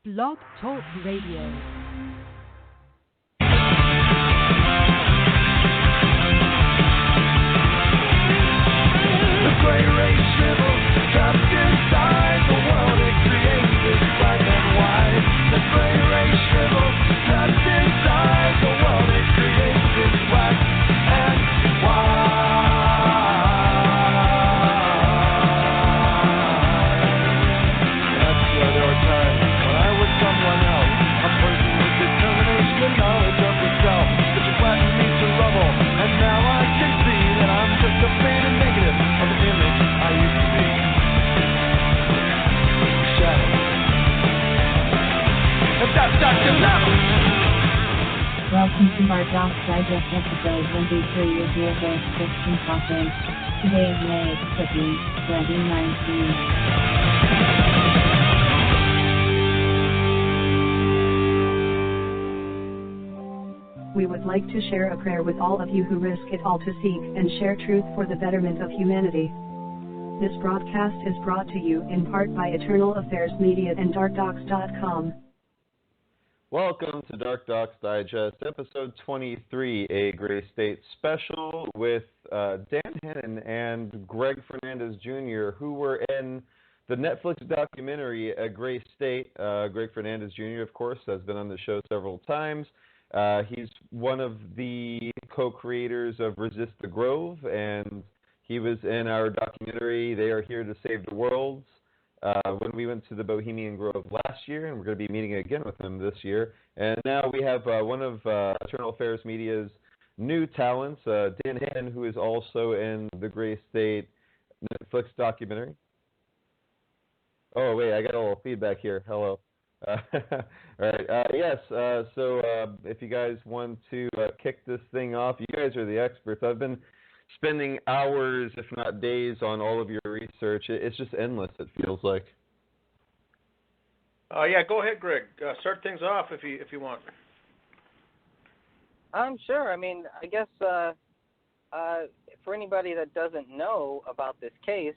Blog Talk Radio. Great race shriveled, trapped inside the world it created, black and white. The great race shriveled, trapped inside the world it created, black and white. That's where there were times when I was someone else, a person with determination and knowledge of the self, but you flattened me to rubble, and now I can see that I'm just a faded negative of the image I used to be. Shadow. And that's Dr. Level. Welcome to DarkDox Digest episode 23 with your host Christian Coffins. Today is May 15, 2019. We would like to share a prayer with all of you who risk it all to seek and share truth for the betterment of humanity. This broadcast is brought to you in part by Eternal Affairs Media and DarkDox.com. Welcome to DarkDox Digest, episode 23, a Gray State special with Dan Hennen and Greg Fernandez Jr., who were in the Netflix documentary, A Gray State. Greg Fernandez Jr., of course, has been on the show several times. He's one of the co-creators of Resist the Grove, and he was in our documentary, They Are Here to Save the World, when we went to the Bohemian Grove last year, and we're going to be meeting again with him this year. And now we have one of Eternal Affairs Media's new talents, Dan Hennen, who is also in the Gray State Netflix documentary. Oh, wait, I got a little feedback here. Hello. All right. Yes. So if you guys want to kick this thing off, you guys are the experts. I've been spending hours, if not days, on all of your research. It's just endless, it feels like. Yeah, go ahead, Greg. Start things off if you want. Sure. I mean, I guess for anybody that doesn't know about this case,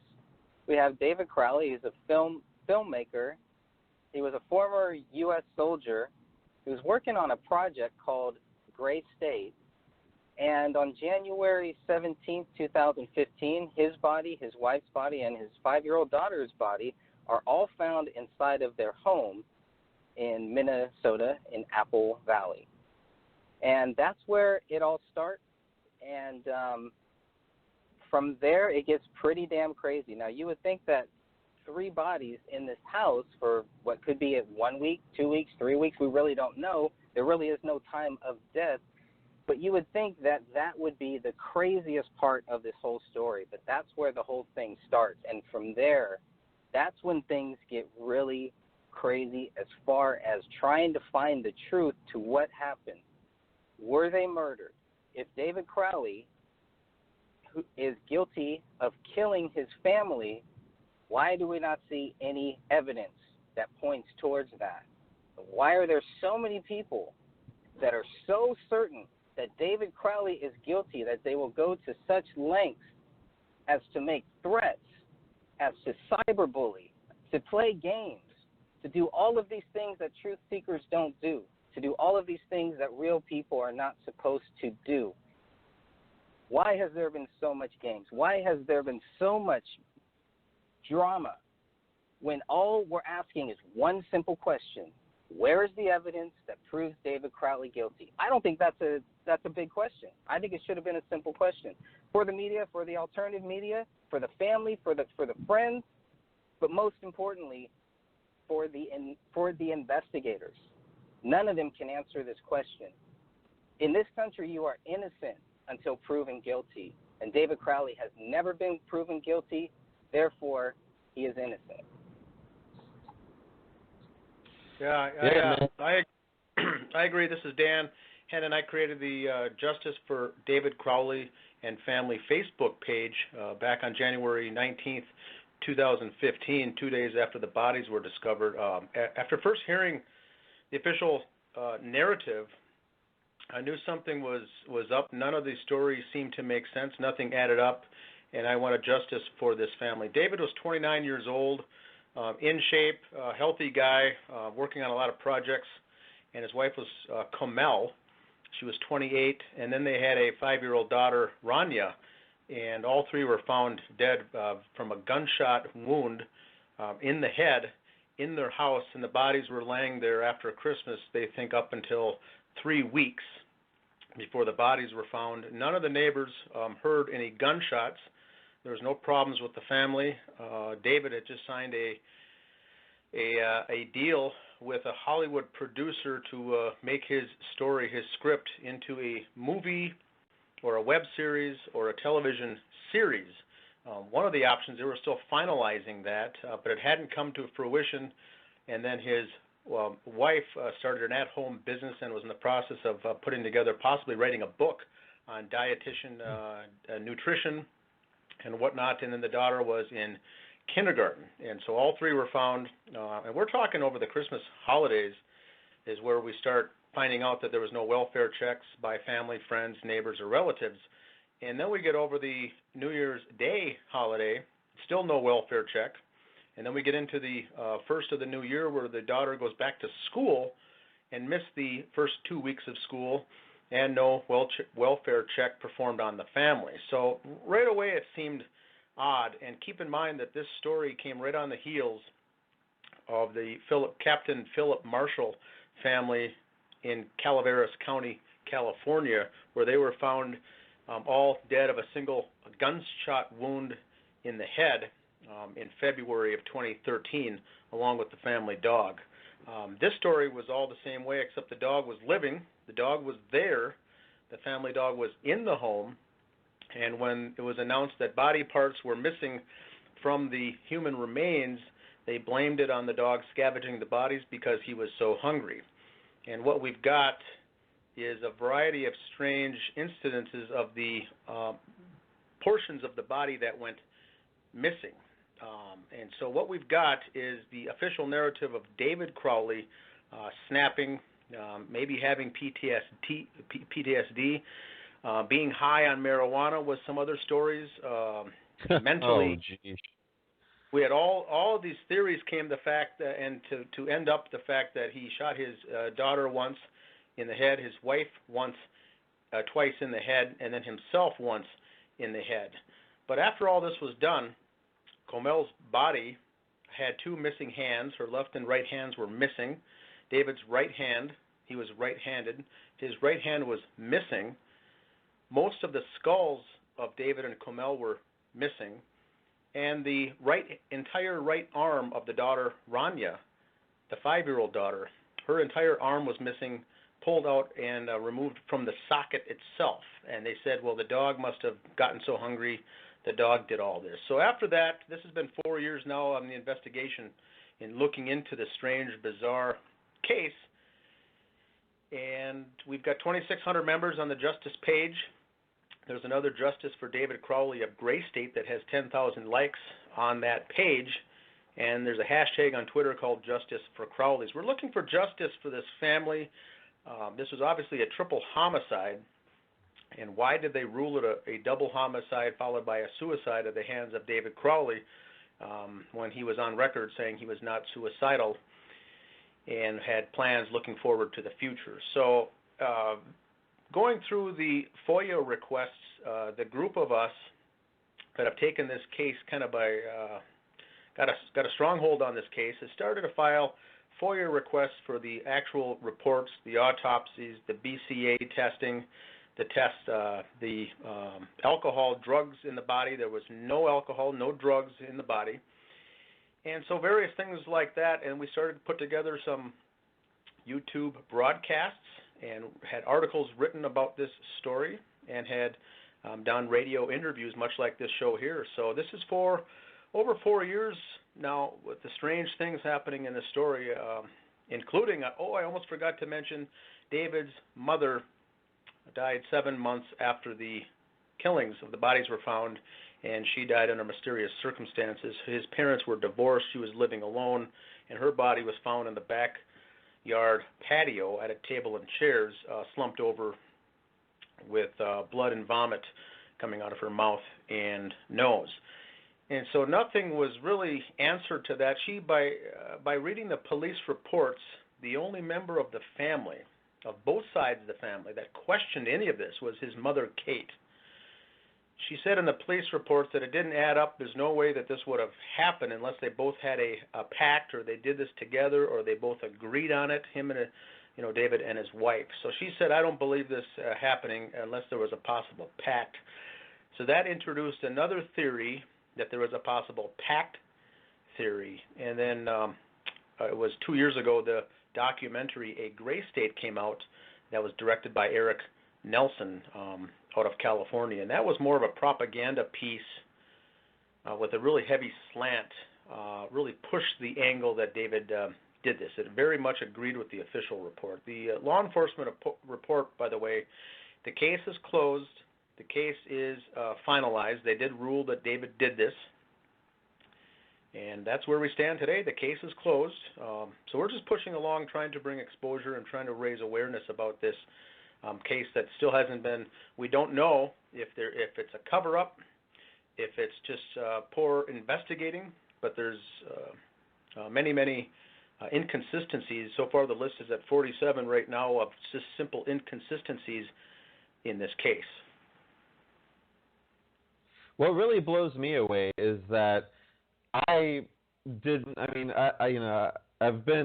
we have David Crowley. He's a filmmaker. He was a former U.S. soldier who was working on a project called Gray State. And on January 17, 2015, his body, his wife's body, and his 5-year-old daughter's body are all found inside of their home in Minnesota in Apple Valley. And that's where it all starts. And from there, it gets pretty damn crazy. Now, you would think that 3 bodies in this house for what could be 1 week, 2 weeks, 3 weeks, we really don't know. There really is no time of death. But you would think that that would be the craziest part of this whole story. But that's where the whole thing starts. And from there, that's when things get really crazy as far as trying to find the truth to what happened. Were they murdered? If David Crowley, who is guilty of killing his family, why do we not see any evidence that points towards that? Why are there so many people that are so certain that David Crowley is guilty that they will go to such lengths as to make threats, as to cyberbully, to play games, to do all of these things that truth seekers don't do, to do all of these things that real people are not supposed to do? Why has there been so much games? Why has there been so much drama when all we're asking is one simple question? Where is the evidence that proves David Crowley guilty? I don't think that's a big question. I think it should have been a simple question for the media, for the alternative media, for the family, for the friends, but most importantly, for the investigators. None of them can answer this question. In this country, you are innocent until proven guilty, and David Crowley has never been proven guilty. Therefore, he is innocent. Yeah, I agree. This is Dan Hennen. I created the Justice for David Crowley and Family Facebook page back on January 19th, 2015, 2 days after the bodies were discovered. After first hearing the official narrative, I knew something was up. None of these stories seemed to make sense. Nothing added up, and I wanted justice for this family. David was 29 years old. in shape, healthy guy, working on a lot of projects, and his wife was Komel. She was 28, and then they had a 5-year-old daughter, Rania, and all three were found dead from a gunshot wound in the head in their house, and the bodies were laying there after Christmas, they think up until 3 weeks before the bodies were found. None of the neighbors heard any gunshots. There was no problems with the family. David had just signed a deal with a Hollywood producer to make his story, his script, into a movie or a web series or a television series. One of the options, they were still finalizing that, but it hadn't come to fruition, and then his wife started an at-home business and was in the process of putting together, possibly writing a book on dietitian nutrition and whatnot, and then the daughter was in kindergarten. And so all three were found, and we're talking over the Christmas holidays is where we start finding out that there was no welfare checks by family, friends, neighbors, or relatives. And then we get over the New Year's Day holiday, still no welfare check. And then we get into the first of the new year where the daughter goes back to school and missed the first 2 weeks of school, and no welfare check performed on the family. So right away it seemed odd. And keep in mind that this story came right on the heels of the Captain Philip Marshall family in Calaveras County, California, where they were found all dead of a single gunshot wound in the head in February of 2013, along with the family dog. This story was all the same way, except the dog was living, the dog was there, the family dog was in the home, and when it was announced that body parts were missing from the human remains, they blamed it on the dog scavenging the bodies because he was so hungry. And what we've got is a variety of strange incidences of the portions of the body that went missing. And so what we've got is the official narrative of David Crowley snapping, maybe having PTSD, being high on marijuana was some other stories, mentally. Oh, geez. We had all of these theories came to the fact that, and to end up the fact that he shot his daughter once in the head, his wife once, twice in the head, and then himself once in the head. But after all this was done, Komel's body had 2 missing hands. Her left and right hands were missing. David's right hand, he was right-handed. His right hand was missing. Most of the skulls of David and Komel were missing. And the entire right arm of the daughter, Rania, the 5-year-old daughter, her entire arm was missing, pulled out and removed from the socket itself. And they said, well, the dog must have gotten so hungry, the dog did all this. So after that, this has been 4 years now on the investigation in looking into this strange, bizarre case. And we've got 2,600 members on the Justice page. There's another Justice for David Crowley of Gray State that has 10,000 likes on that page. And there's a hashtag on Twitter called Justice for Crowleys. We're looking for justice for this family. This was obviously a triple homicide. And why did they rule it a double homicide followed by a suicide at the hands of David Crowley when he was on record saying he was not suicidal and had plans looking forward to the future? So going through the FOIA requests, the group of us that have taken this case kind of by got a stronghold on this case has started to file FOIA requests for the actual reports, the autopsies, the BCA testing, the test, the alcohol, drugs in the body. There was no alcohol, no drugs in the body. And so various things like that, and we started to put together some YouTube broadcasts and had articles written about this story and had done radio interviews much like this show here. So this is for over 4 years now with the strange things happening in the story, including, I almost forgot to mention, David's mother died 7 months after the killings of the bodies were found, and she died under mysterious circumstances. His parents were divorced. She was living alone, and her body was found in the backyard patio at a table and chairs, slumped over with blood and vomit coming out of her mouth and nose. And so nothing was really answered to that. She, by reading the police reports, the only member of the family, of both sides of the family, that questioned any of this was his mother, Kate. She said in the police reports that it didn't add up. There's no way that this would have happened unless they both had a pact, or they did this together, or they both agreed on it, him and David and his wife. So she said, I don't believe this happening unless there was a possible pact. So that introduced another theory, that there was a possible pact theory. And then it was 2 years ago, the documentary A Gray State came out that was directed by Eric Nelson out of California. And that was more of a propaganda piece with a really heavy slant, really pushed the angle that David did this. It very much agreed with the official report. The law enforcement report, by the way, the case is closed. The case is finalized. They did rule that David did this. And that's where we stand today. The case is closed. So we're just pushing along, trying to bring exposure and trying to raise awareness about this case that still hasn't been. We don't know if it's a cover-up, if it's just poor investigating, but there's many inconsistencies. So far the list is at 47 right now of just simple inconsistencies in this case. What really blows me away is that I've been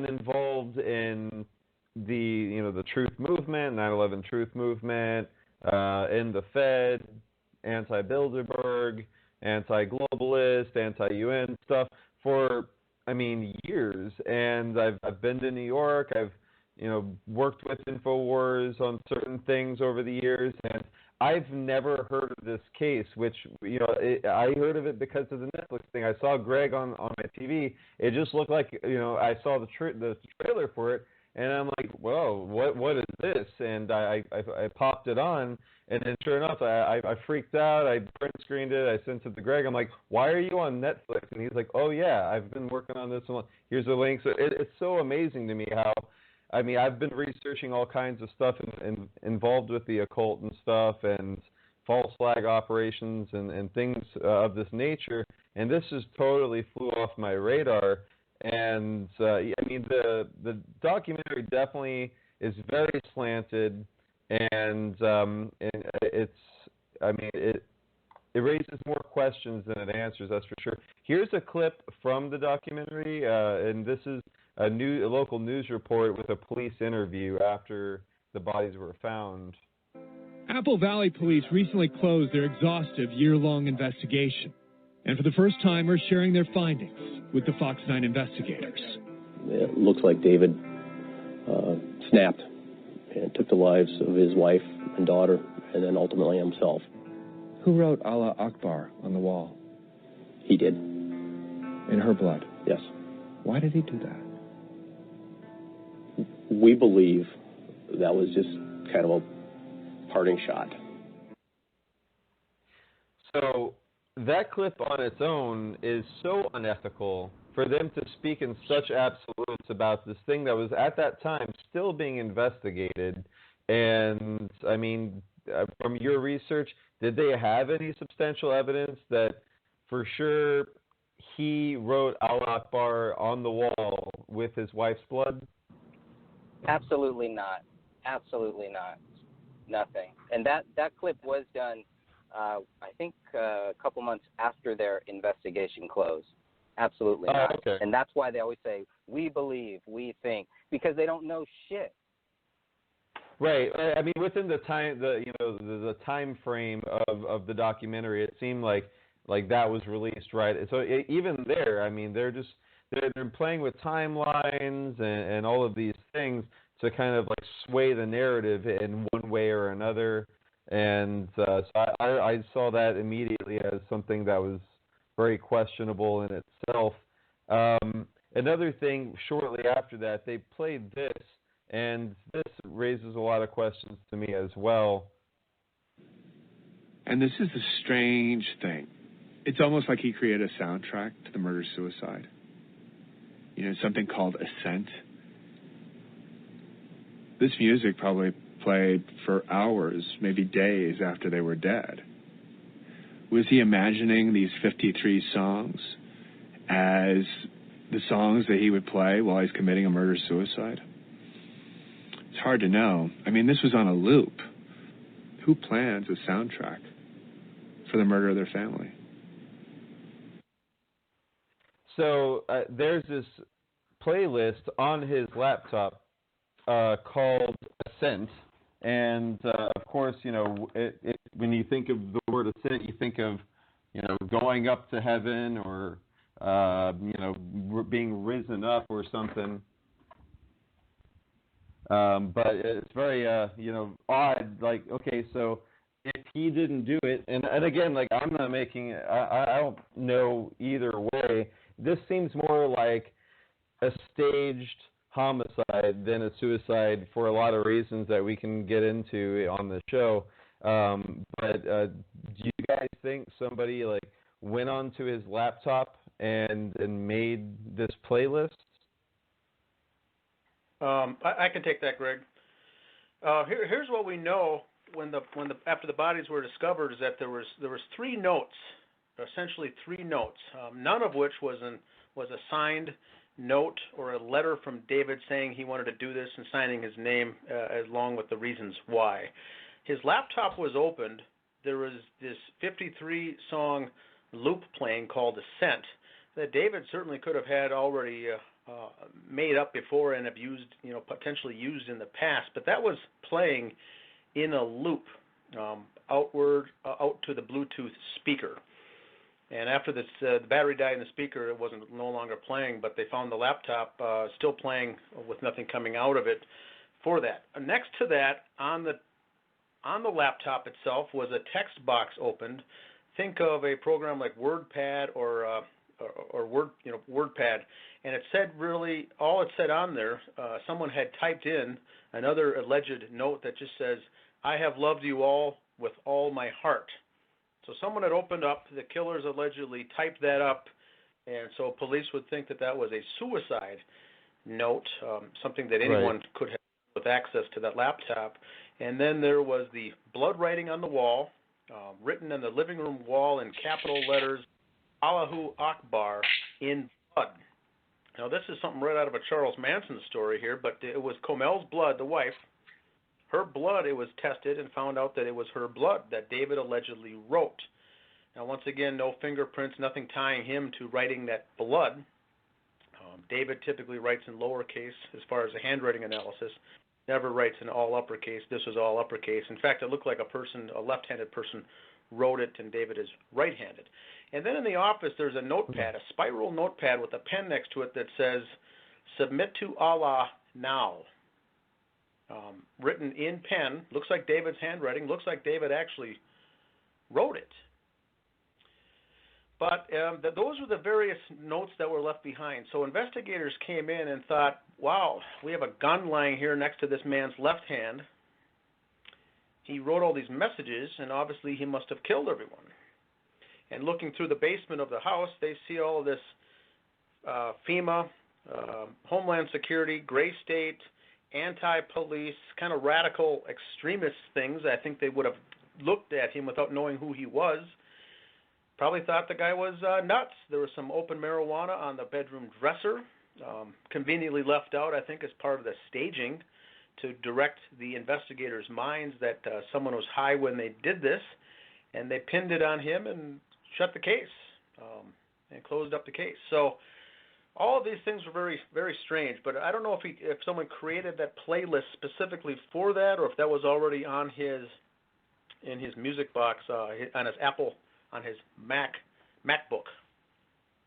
involved in the truth movement, 9/11 truth movement, in the Fed, anti-Bilderberg, anti-globalist, anti-UN stuff for, years. And I've been to New York. I've, worked with InfoWars on certain things over the years, and I've never heard of this case, which, I heard of it because of the Netflix thing. I saw Greg on my TV. It just looked like, I saw the trailer for it, and I'm like, whoa, what is this? And I popped it on, and then sure enough, I freaked out. I print screened it. I sent it to Greg. I'm like, why are you on Netflix? And he's like, oh, yeah, I've been working on this. Here's the link. So it's so amazing to me how, I've been researching all kinds of stuff and involved with the occult and stuff and false flag operations and things of this nature, and this just totally flew off my radar. And the documentary definitely is very slanted, and it raises more questions than it answers. That's for sure. Here's a clip from the documentary, and this is a local news report with a police interview after the bodies were found. Apple Valley Police recently closed their exhaustive year-long investigation, and for the first time are sharing their findings with the Fox 9 investigators. It looks like David snapped and took the lives of his wife and daughter, and then ultimately himself. Who wrote Allah Akbar on the wall? He did. In her blood? Yes. Why did he do that? We believe that was just kind of a parting shot. So that clip on its own is so unethical for them to speak in such absolutes about this thing that was at that time still being investigated. And from your research, did they have any substantial evidence that for sure he wrote Allah Akbar on the wall with his wife's blood? Absolutely not. Absolutely not. Nothing. And that clip was done, I think, a couple months after their investigation closed. Absolutely not. Okay. And that's why they always say, we believe, we think, because they don't know shit. Right. Within the time, the time frame of the documentary, it seemed like that was released right. So even there, they're playing with timelines and all of these things to kind of sway the narrative in one way or another. And so I saw that immediately as something that was very questionable in itself. Another thing, shortly after that, they played this, and this raises a lot of questions to me as well. And this is a strange thing. It's almost like he created a soundtrack to the murder-suicide. Something called Ascent. This music probably played for hours, maybe days after they were dead. Was he imagining these 53 songs as the songs that he would play while he's committing a murder-suicide? It's hard to know. I mean, this was on a loop. Who plans a soundtrack for the murder of their family? So there's this playlist on his laptop called Ascent, and of course, you know, when you think of the word ascent, you think of, you know, going up to heaven or you know, being risen up or something. But it's very you know, odd. Like, okay, so if he didn't do it, and again, like, I'm not making, I don't know either way. This seems more like a staged homicide than a suicide for a lot of reasons that we can get into on the show. But do you guys think somebody like went onto his laptop and made this playlist? I can take that, Greg. Here's what we know after the bodies were discovered is that there was 3 notes, essentially 3 notes, none of which was a signed note or a letter from David saying he wanted to do this and signing his name along with the reasons why. His laptop was opened. There was this 53-song loop playing called Ascent that David certainly could have had already made up before and have used, you know, potentially used in the past, but that was playing in a loop out to the Bluetooth speaker. And after this, the battery died in the speaker, it wasn't no longer playing, but they found the laptop still playing with nothing coming out of it for that. Next to that, on the laptop itself was a text box opened. Think of a program like WordPad or WordPad, and it said really all it said on there. Someone had typed in another alleged note that just says, "I have loved you all with all my heart." So someone had opened up, the killers allegedly typed that up, and so police would think that that was a suicide note, something that anyone could have with access to that laptop. And then there was the blood writing on the wall, written on the living room wall in capital letters, Allahu Akbar, in blood. Now this is something right out of a Charles Manson story here, but it was Comel's blood, the wife. Her blood, it was tested and found out that it was her blood that David allegedly wrote. Now, once again, no fingerprints, nothing tying him to writing that blood. David typically writes in lowercase as far as the handwriting analysis, never writes in all uppercase. This was all uppercase. In fact, it looked like a left-handed person wrote it, and David is right-handed. And then in the office, there's a notepad, a spiral notepad with a pen next to it that says, "Submit to Allah now." Written in pen, looks like David's handwriting, looks like David actually wrote it. But those were the various notes that were left behind. So investigators came in and thought, wow, we have a gun lying here next to this man's left hand. He wrote all these messages, and obviously he must have killed everyone. And looking through the basement of the house, they see all of this FEMA, Homeland Security, Gray State, anti-police, kind of radical extremist things. I think they would have looked at him without knowing who he was. Probably thought the guy was nuts. There was some open marijuana on the bedroom dresser, conveniently left out, I think, as part of the staging to direct the investigators' minds that someone was high when they did this, and they pinned it on him and shut the case and closed up the case. So all of these things were very, very strange, but I don't know if someone created that playlist specifically for that, or if that was already in his music box on his Apple, on his MacBook.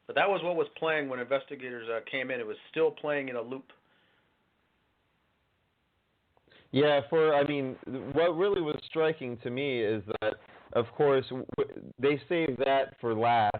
But that was what was playing when investigators came in. It was still playing in a loop. Yeah, what really was striking to me is that, of course, they saved that for last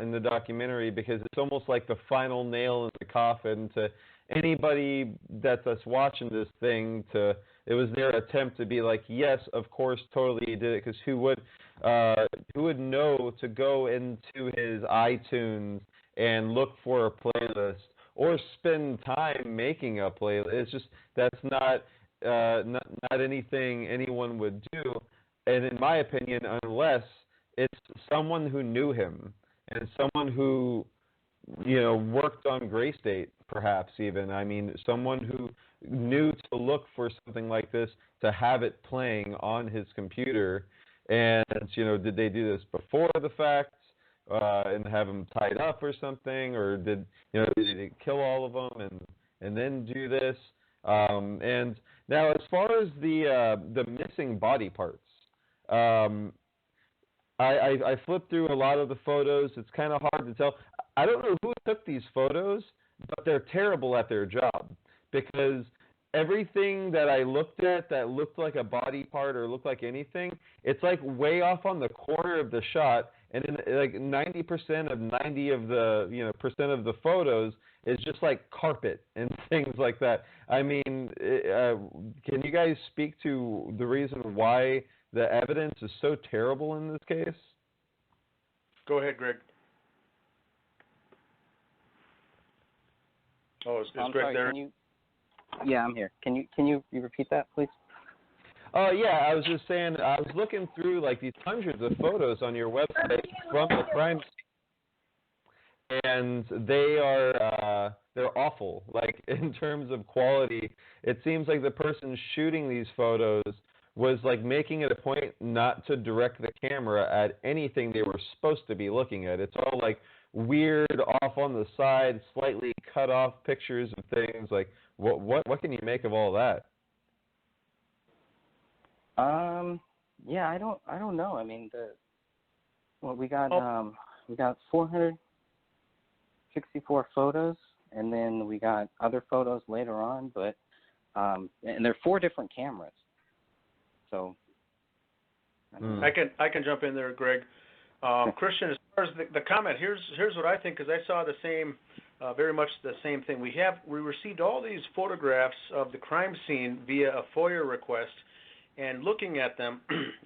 in the documentary because it's almost like the final nail in the coffin to anybody that's watching this thing. It was their attempt to be like, yes, of course, totally he did it, because who would know to go into his iTunes and look for a playlist or spend time making a playlist? It's just that's not anything anyone would do. And in my opinion, unless it's someone who knew him and someone who, worked on Gray State, perhaps even. I mean, someone who knew to look for something like this, to have it playing on his computer. And, did they do this before the fact and have him tied up or something? Or did they kill all of them and then do this? And now, as far as the missing body parts, I flipped through a lot of the photos. It's kind of hard to tell. I don't know who took these photos, but they're terrible at their job, because everything that I looked at that looked like a body part or looked like anything, it's like way off on the corner of the shot, and like 90% of 90 of the percent of the photos is just like carpet and things like that. I mean, can you guys speak to the reason why the evidence is so terrible in this case? Go ahead, Greg. Oh, is Greg there? Yeah, I'm here. Can you repeat that, please? Oh, yeah, I was just saying, I was looking through like these hundreds of photos on your website from the crime scene, and they're awful. Like, in terms of quality, it seems like the person shooting these photos was like making it a point not to direct the camera at anything they were supposed to be looking at. It's all like weird, off on the side, slightly cut off pictures of things. Like, what can you make of all that? Yeah, I don't know. I mean, we got 464 photos, and then we got other photos later on, but and there are 4 different cameras. So I can jump in there, Greg. Christian, as far as the comment, here's what I think, because I saw the same, very much the same thing. We received all these photographs of the crime scene via a FOIA request, and looking at them,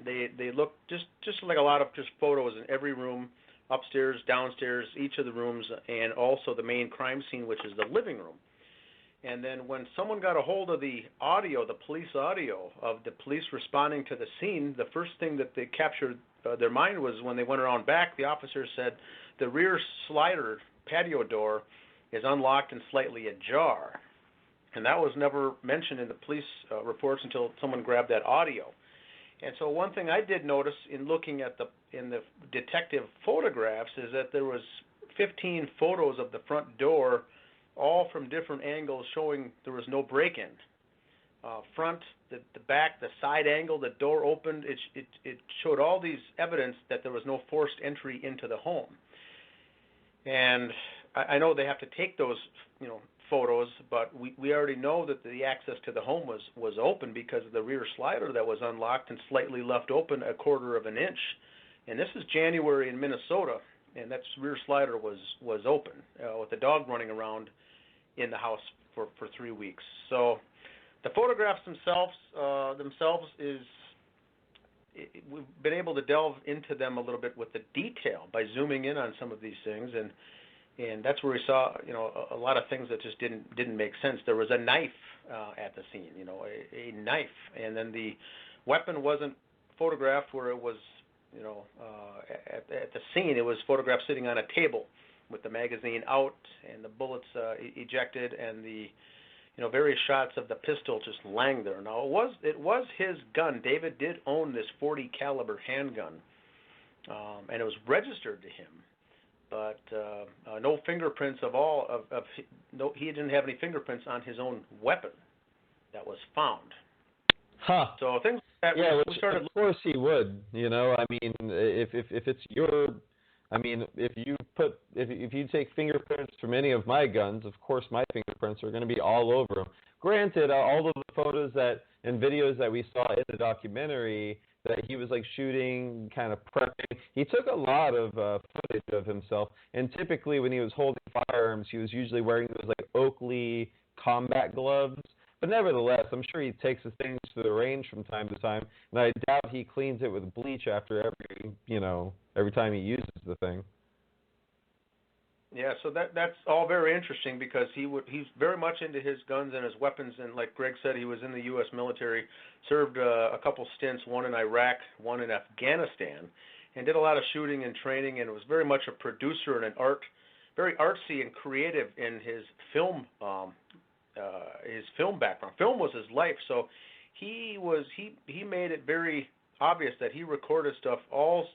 they look just like a lot of just photos in every room, upstairs, downstairs, each of the rooms, and also the main crime scene, which is the living room. And then when someone got a hold of the audio, the police audio of the police responding to the scene, the first thing that they captured their mind was when they went around back, the officer said the rear slider patio door is unlocked and slightly ajar. And that was never mentioned in the police reports until someone grabbed that audio. And so one thing I did notice in looking at in the detective photographs is that there was 15 photos of the front door, all from different angles, showing there was no break-in. Front, the back, the side angle, the door opened. It showed all these evidence that there was no forced entry into the home. And I know they have to take those, photos, but we already know that the access to the home was open because of the rear slider that was unlocked and slightly left open 1/4 of an inch. And this is January in Minnesota, and that rear slider was open with the dog running around in the house for 3 weeks. So the photographs themselves we've been able to delve into them a little bit with the detail by zooming in on some of these things, and that's where we saw a lot of things that just didn't make sense. There was a knife at the scene, a knife, and then the weapon wasn't photographed where it was at the scene. It was photographed sitting on a table with the magazine out and the bullets ejected, and the various shots of the pistol just laying there. Now it was his gun. David did own this .40 caliber handgun, and it was registered to him. But no fingerprints he didn't have any fingerprints on his own weapon that was found. Huh. So things like that. Yeah, we started. Of course he would. I mean, if it's your, I mean, if you take fingerprints from any of my guns, of course my fingerprints are going to be all over them. Granted, all of the photos and videos that we saw in the documentary that he was like shooting, kind of prepping, he took a lot of footage of himself. And typically when he was holding firearms, he was usually wearing those like Oakley combat gloves. But nevertheless, I'm sure he takes the things to the range from time to time, and I doubt he cleans it with bleach after every time he uses the thing. Yeah, so that's all very interesting because he's very much into his guns and his weapons, and like Greg said, he was in the U.S. military, served a couple stints, one in Iraq, one in Afghanistan, and did a lot of shooting and training, and was very much a producer and very artsy and creative in his film background. Film was his life, so he made it very obvious that he recorded stuff all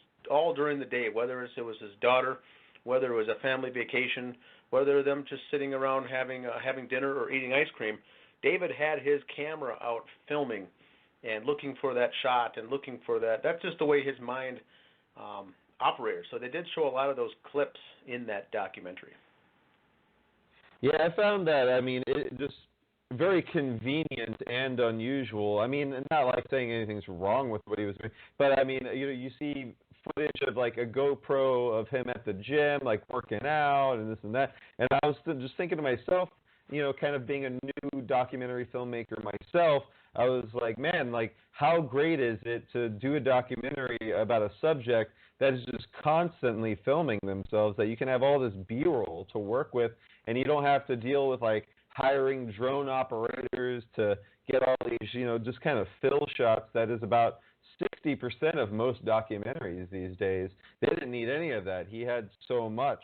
during the day, whether it was his daughter, whether it was a family vacation, whether them just sitting around having dinner or eating ice cream. David had his camera out filming and looking for that shot and looking for that. That's just the way his mind operated. So they did show a lot of those clips in that documentary. Yeah, I found that. I mean, it just very convenient and unusual. I mean, not like saying anything's wrong with what he was doing, but I mean, you see footage of like a GoPro of him at the gym, like working out and this and that. And I was just thinking to myself, kind of being a new documentary filmmaker myself, I was like, man, like how great is it to do a documentary about a subject that is just constantly filming themselves, that you can have all this B-roll to work with, and you don't have to deal with like hiring drone operators to get all these, just kind of fill shots. That is about 60% of most documentaries these days. They didn't need any of that. He had so much.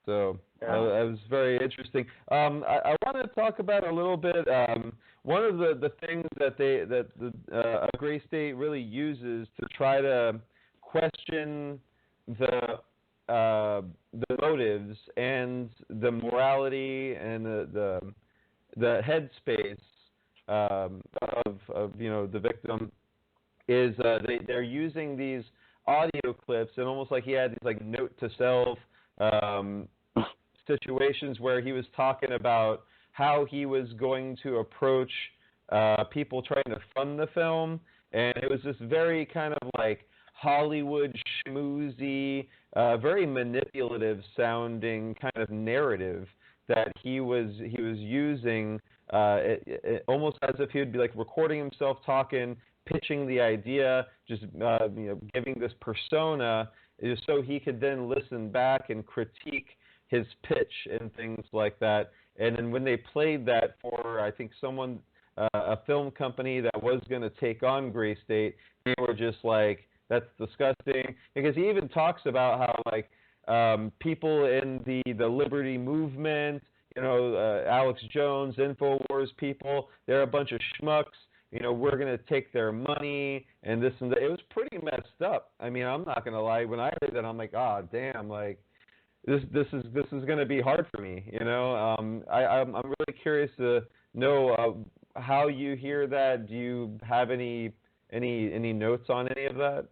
So that was very interesting. I want to talk about a little bit. One of the things that Gray State really uses to try to question the motives and the morality and the headspace of the victim is they're using these audio clips, and almost like he had these like note to self situations where he was talking about how he was going to approach people trying to fund the film, and it was this very kind of like Hollywood schmoozy, very manipulative sounding kind of narrative that he was using, almost as if he would be like recording himself talking, pitching the idea, just giving this persona, just so he could then listen back and critique his pitch and things like that. And then when they played that for, I think someone, a film company that was going to take on Gray State, they were just like, that's disgusting. Because he even talks about how like people in the Liberty movement, Alex Jones, InfoWars people, they're a bunch of schmucks. We're going to take their money and this and that. It was pretty messed up. I mean, I'm not going to lie. When I heard that, I'm like, oh, damn, like, this is going to be hard for me, I'm really curious to know how you hear that. Do you have any notes on any of that?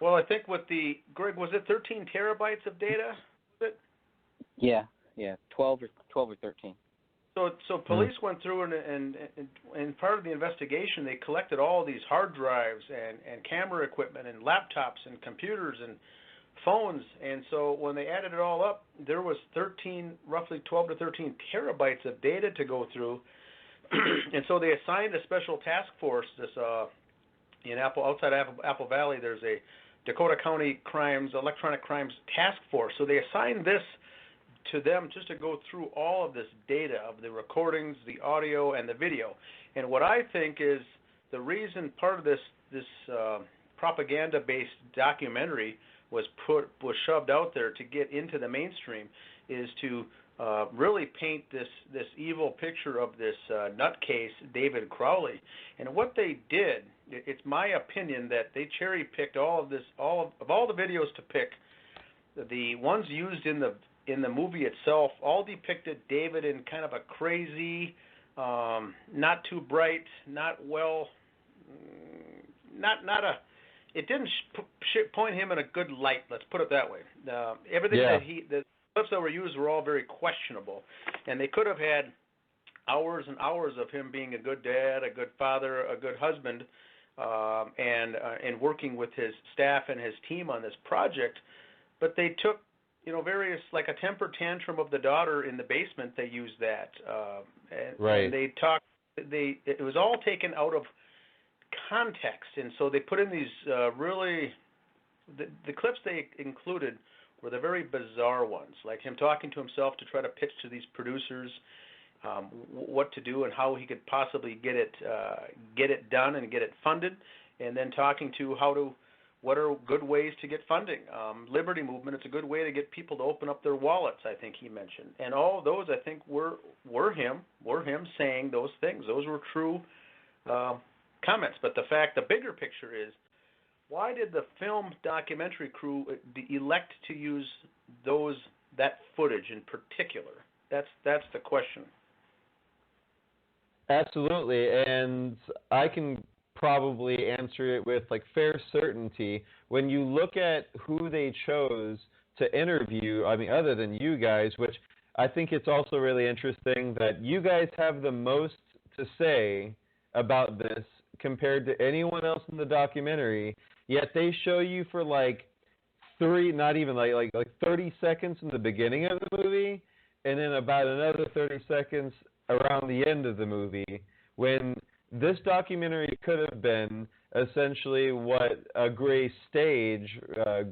Well, I think Greg, was it 13 terabytes of data? Was it? Yeah, 12 or 13. So police went through and part of the investigation, they collected all these hard drives and camera equipment and laptops and computers and phones. And so when they added it all up, there was roughly 12 to 13 terabytes of data to go through. And so they assigned a special task force. Outside Apple Valley, there's a Dakota County Electronic Crimes Task Force. So they assigned this to them just to go through all of this data of the recordings, the audio, and the video. And what I think is the reason part of this propaganda-based documentary was shoved out there to get into the mainstream is to really paint this evil picture of this nutcase, David Crowley. And what they did, it's my opinion that they cherry-picked all of the videos to pick. The ones used in the movie itself all depicted David in kind of a crazy, not too bright, it didn't point him in a good light, let's put it that way. The clips that were used were all very questionable, and they could have had hours and hours of him being a good dad, a good father, a good husband, and working with his staff and his team on this project. But they took various, like a temper tantrum of the daughter in the basement, they used that. And they talked, it was all taken out of context. And so they put in these the clips they included were the very bizarre ones, like him talking to himself to try to pitch to these producers what to do and how he could possibly get it done and get it funded. and then talking to what are good ways to get funding. Liberty Movement, it's a good way to get people to open up their wallets, I think he mentioned. And all of those, I think, were him saying those things. Those were true comments. But the bigger picture is, why did the film documentary crew elect to use that footage in particular? That's the question. Absolutely, and I can probably answer it with like fair certainty. When you look at who they chose to interview, I mean, other than you guys, which I think it's also really interesting that you guys have the most to say about this compared to anyone else in the documentary, yet they show you for like 30 seconds in the beginning of the movie, and then about another 30 seconds around the end of the movie, when this documentary could have been essentially what a gray stage,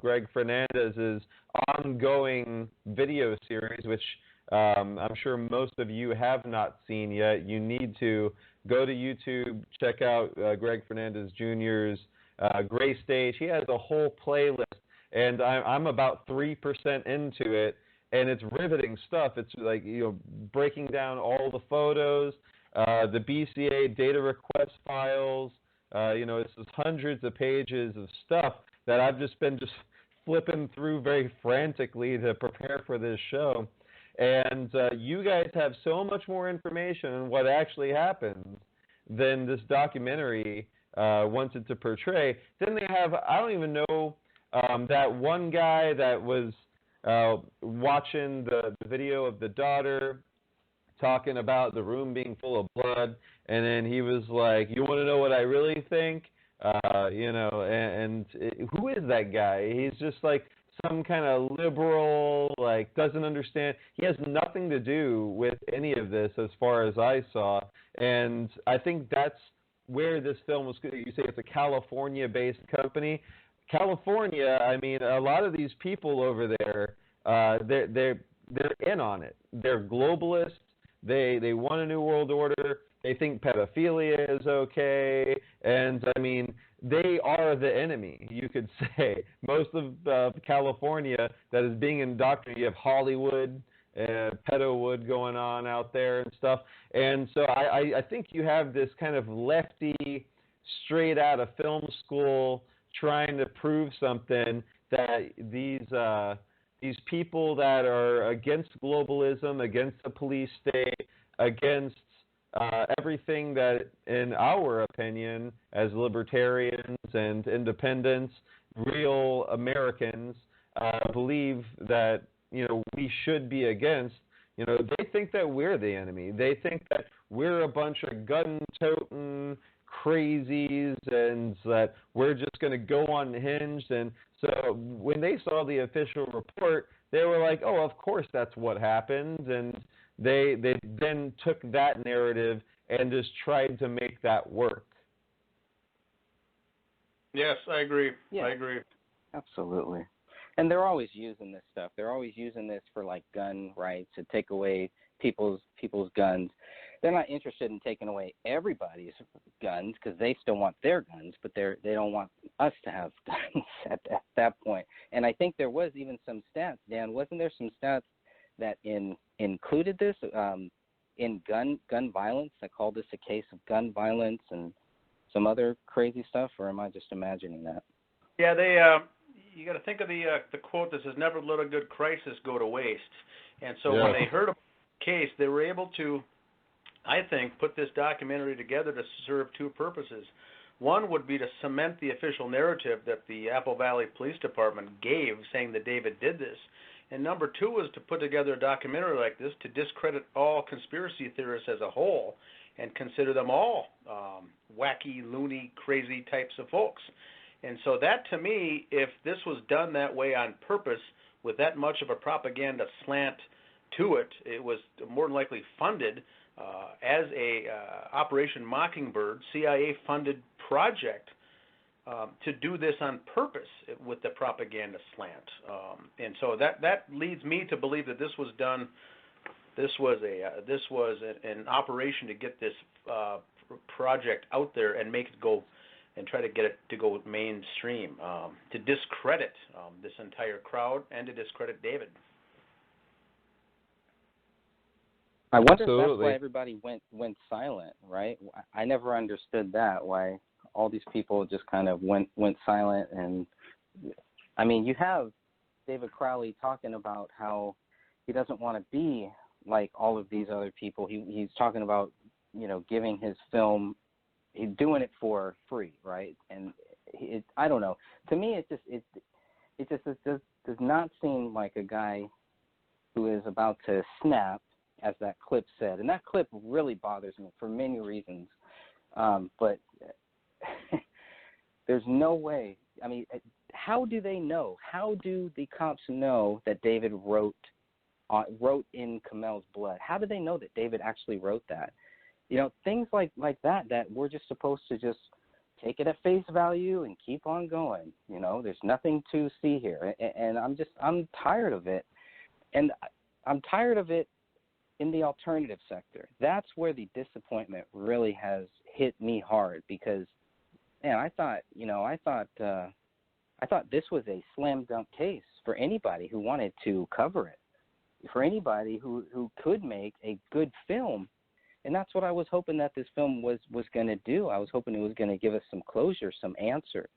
Greg Fernandez's ongoing video series, which I'm sure most of you have not seen yet. You need to go to YouTube, check out Greg Fernandez Jr.'s Gray Stage. He has a whole playlist, and I'm about 3% into it, and it's riveting stuff. It's like, breaking down all the photos, the BCA data request files. It's just hundreds of pages of stuff that I've just been flipping through very frantically to prepare for this show. And you guys have so much more information on what actually happened than this documentary wanted to portray. Then they have, I don't even know, that one guy that was watching the video of the daughter talking about the room being full of blood, and then he was like, you want to know what I really think? Who is that guy? He's just like some kind of liberal, like doesn't understand. He has nothing to do with any of this as far as I saw, and I think that's where this film was. You say it's a California-based company. California, I mean, a lot of these people over there, they're in on it. They're globalists. They want a new world order. They think pedophilia is okay, and I mean, they are the enemy, you could say. Most of California that is being indoctrinated. You have Hollywood, pedowood going on out there and stuff, and so I think you have this kind of lefty, straight out of film school, trying to prove something that these people that are against globalism, against the police state, against everything that, in our opinion, as libertarians and independents, real Americans, believe that we should be against. They think that we're the enemy. They think that we're a bunch of gun-toting crazies and that we're just going to go unhinged. And so when they saw the official report, they were like, oh, of course that's what happened. And they then took that narrative and just tried to make that work. Yes, I agree. Yeah, I agree. Absolutely. And they're always using this stuff. They're always using this for like gun rights, to take away people's guns. They're not interested in taking away everybody's guns because they still want their guns, but they don't want us to have guns at that point. And I think there was even some stats, Dan. Wasn't there some stats that included this in gun violence? I called this a case of gun violence and some other crazy stuff, or am I just imagining that? Yeah, you got to think of the quote that says, "Never let a good crisis go to waste." And so when they heard about the case, they were able to, I think, put this documentary together to serve two purposes. One would be to cement the official narrative that the Apple Valley Police Department gave, saying that David did this. And number two was to put together a documentary like this to discredit all conspiracy theorists as a whole and consider them all wacky, loony, crazy types of folks. And so that, to me, if this was done that way on purpose, with that much of a propaganda slant to it, it was more than likely funded as a Operation Mockingbird, CIA-funded project to do this on purpose with the propaganda slant. And so that leads me to believe that this was done. This was an operation to get this project out there and make it go and try to get it to go mainstream, to discredit this entire crowd and to discredit David. I wonder Absolutely. if that's why everybody went silent, right? I never understood that, why all these people just kind of went silent. And I mean, you have David Crowley talking about how he doesn't want to be like all of these other people. He's talking about, giving his film, he's doing it for free, right? And I don't know. To me, it just does not seem like a guy who is about to snap, as that clip said. And that clip really bothers me for many reasons. But there's no way. I mean, how do they know? How do the cops know that David wrote in Kamel's blood? How do they know that David actually wrote that? Things like that we're just supposed to just take it at face value and keep on going. There's nothing to see here. And I'm tired of it. And I'm tired of it in the alternative sector. That's where the disappointment really has hit me hard, because, man, I thought this was a slam dunk case for anybody who wanted to cover it, for anybody who could make a good film. And that's what I was hoping that this film was going to do. I was hoping it was going to give us some closure, some answers,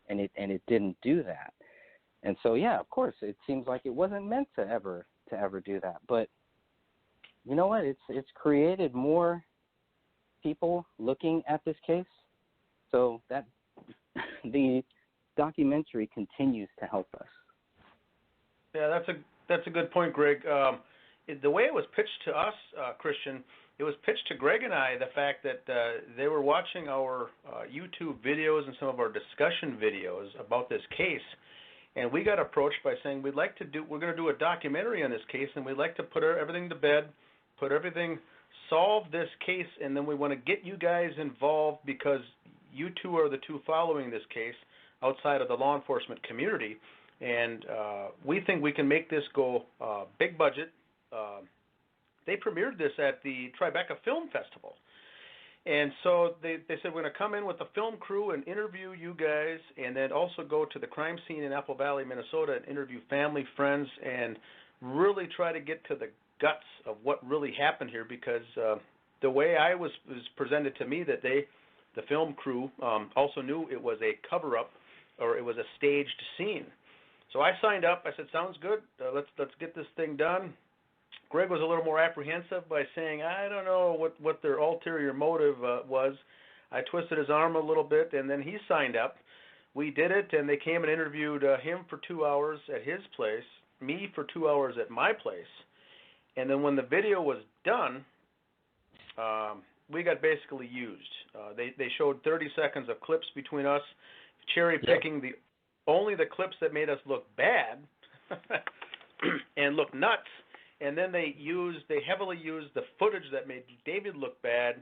and it didn't do that. And so, yeah, of course, it seems like it wasn't meant to ever do that. But you know what? It's created more people looking at this case, so that the documentary continues to help us. Yeah, that's a good point, Greg. The way it was pitched to us, Christian, it was pitched to Greg and I, the fact that they were watching our YouTube videos and some of our discussion videos about this case, and we got approached by saying we're going to do a documentary on this case, and we'd like to put everything to bed, solve this case, and then we want to get you guys involved because you two are the two following this case outside of the law enforcement community, and we think we can make this go big budget. They premiered this at the Tribeca Film Festival, and so they said we're going to come in with the film crew and interview you guys, and then also go to the crime scene in Apple Valley, Minnesota, and interview family, friends, and really try to get to the guts of what really happened here, because the way I was presented to me, that the film crew also knew it was a cover-up, or it was a staged scene. So I signed up. I said, sounds good. Let's get this thing done. Greg was a little more apprehensive by saying, I don't know what their ulterior motive was. I twisted his arm a little bit, and then he signed up. We did it, and they came and interviewed him for 2 hours at his place, me for 2 hours at my place. And then when the video was done, we got basically used. They showed 30 seconds of clips between us, cherry-picking only the clips that made us look bad and look nuts. And then they heavily used the footage that made David look bad,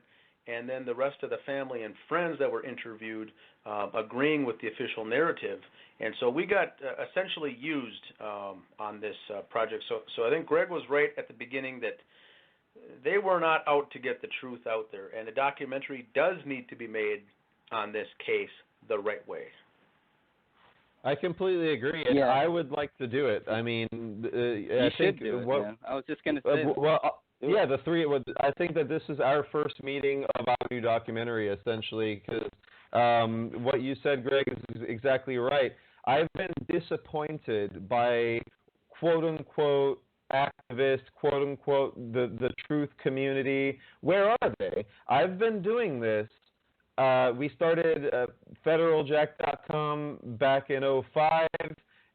and then the rest of the family and friends that were interviewed agreeing with the official narrative. And so we got essentially used on this project. So I think Greg was right at the beginning that they were not out to get the truth out there, and a documentary does need to be made on this case the right way. I completely agree, and I would like to do it. I mean, I think man. I was just going to say. The three. I think that this is our first meeting of our new documentary, essentially, because what you said, Greg, is exactly right. I've been disappointed by quote unquote activists, quote unquote the truth community. Where are they? I've been doing this. We started federaljack.com back in 2005,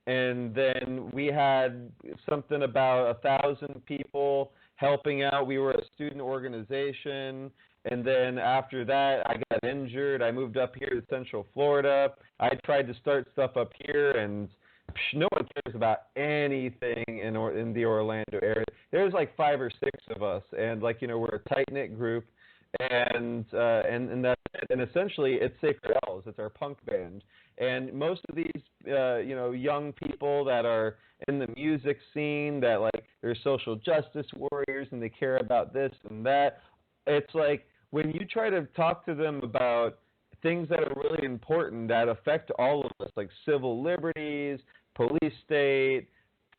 and then we had something about 1,000 people helping out. We were a student organization, and then after that, I got injured. I moved up here to Central Florida. I tried to start stuff up here, and no one cares about anything in the Orlando area. There's like 5 or 6 of us, and we're a tight-knit group. And that's it. And essentially, it's Sacred Elves. It's our punk band. And most of these, young people that are in the music scene, that they're social justice warriors and they care about this and that. It's like when you try to talk to them about things that are really important that affect all of us, like civil liberties, police state,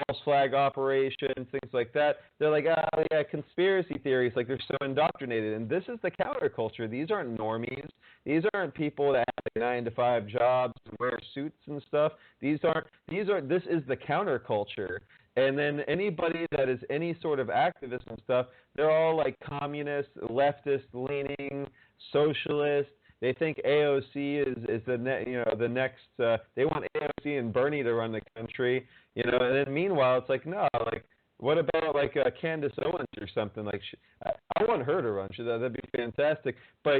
false flag operations, things like that. They're like, oh yeah, conspiracy theories, like they're so indoctrinated. And this is the counterculture. These aren't normies. These aren't people that have 9-to-5 jobs and wear suits and stuff. This is the counterculture. And then anybody that is any sort of activist and stuff, they're all like communist, leftist leaning, socialist. They think AOC is the next. They want AOC and Bernie to run the country, And then meanwhile, it's like no, like what about like Candace Owens or something? Like I want her to run. That'd be fantastic. But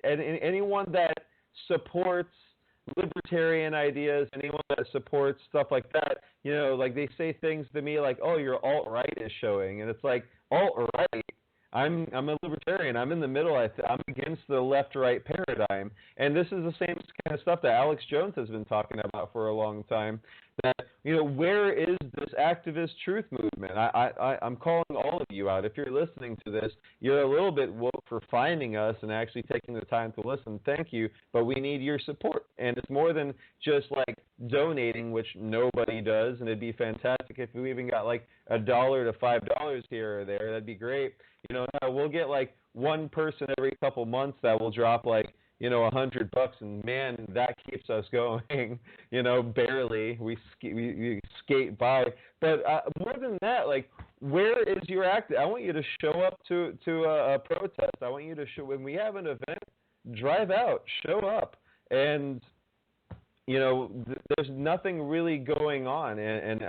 anyone that supports libertarian ideas, anyone that supports stuff like that, like they say things to me like, "Oh, your alt-right is showing," and it's like alt-right. I'm a libertarian. I'm in the middle. I'm against the left-right paradigm, and this is the same kind of stuff that Alex Jones has been talking about for a long time. That where is this activist truth movement? I'm calling all of you out. If you're listening to this, you're a little bit woke for finding us and actually taking the time to listen. Thank you, but we need your support, and it's more than just like donating, which nobody does, and it'd be fantastic if we even got like $1 to $5 here or there. That'd be great. We'll get like one person every couple months that will drop like $100, and man, that keeps us going. Barely we skate by. But more than that, like, where is your act? I want you to show up to a protest. I want you to show when we have an event, drive out, show up, and there's nothing really going on, and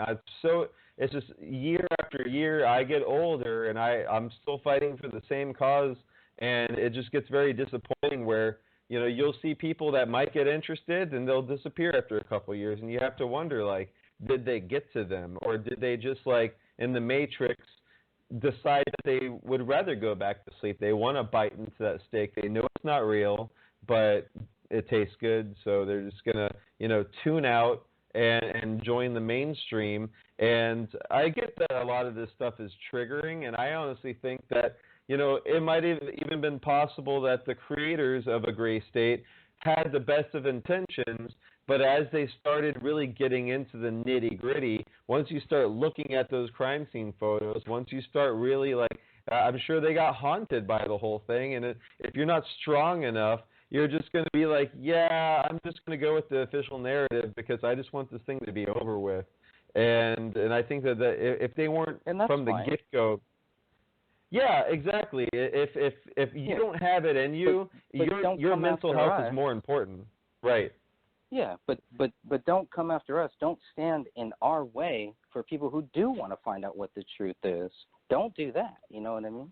it's just year after year. I get older, and I'm still fighting for the same cause, and it just gets very disappointing where. You'll see people that might get interested and they'll disappear after a couple of years, and you have to wonder, like, did they get to them, or did they just, like, in the Matrix, decide that they would rather go back to sleep? They want to bite into that steak. They know it's not real, but it tastes good, so they're just going to, tune out and join the mainstream. And I get that a lot of this stuff is triggering, and I honestly think that it might have even been possible that the creators of A Gray State had the best of intentions, but as they started really getting into the nitty-gritty, once you start looking at those crime scene photos, once you start really, like, I'm sure they got haunted by the whole thing, and if you're not strong enough, you're just going to be like, yeah, I'm just going to go with the official narrative because I just want this thing to be over with. And I think that if they weren't from the get-go, yeah, exactly. If you don't have it in you, your mental health is more important, right? Yeah, but don't come after us. Don't stand in our way for people who do want to find out what the truth is. Don't do that. You know what I mean?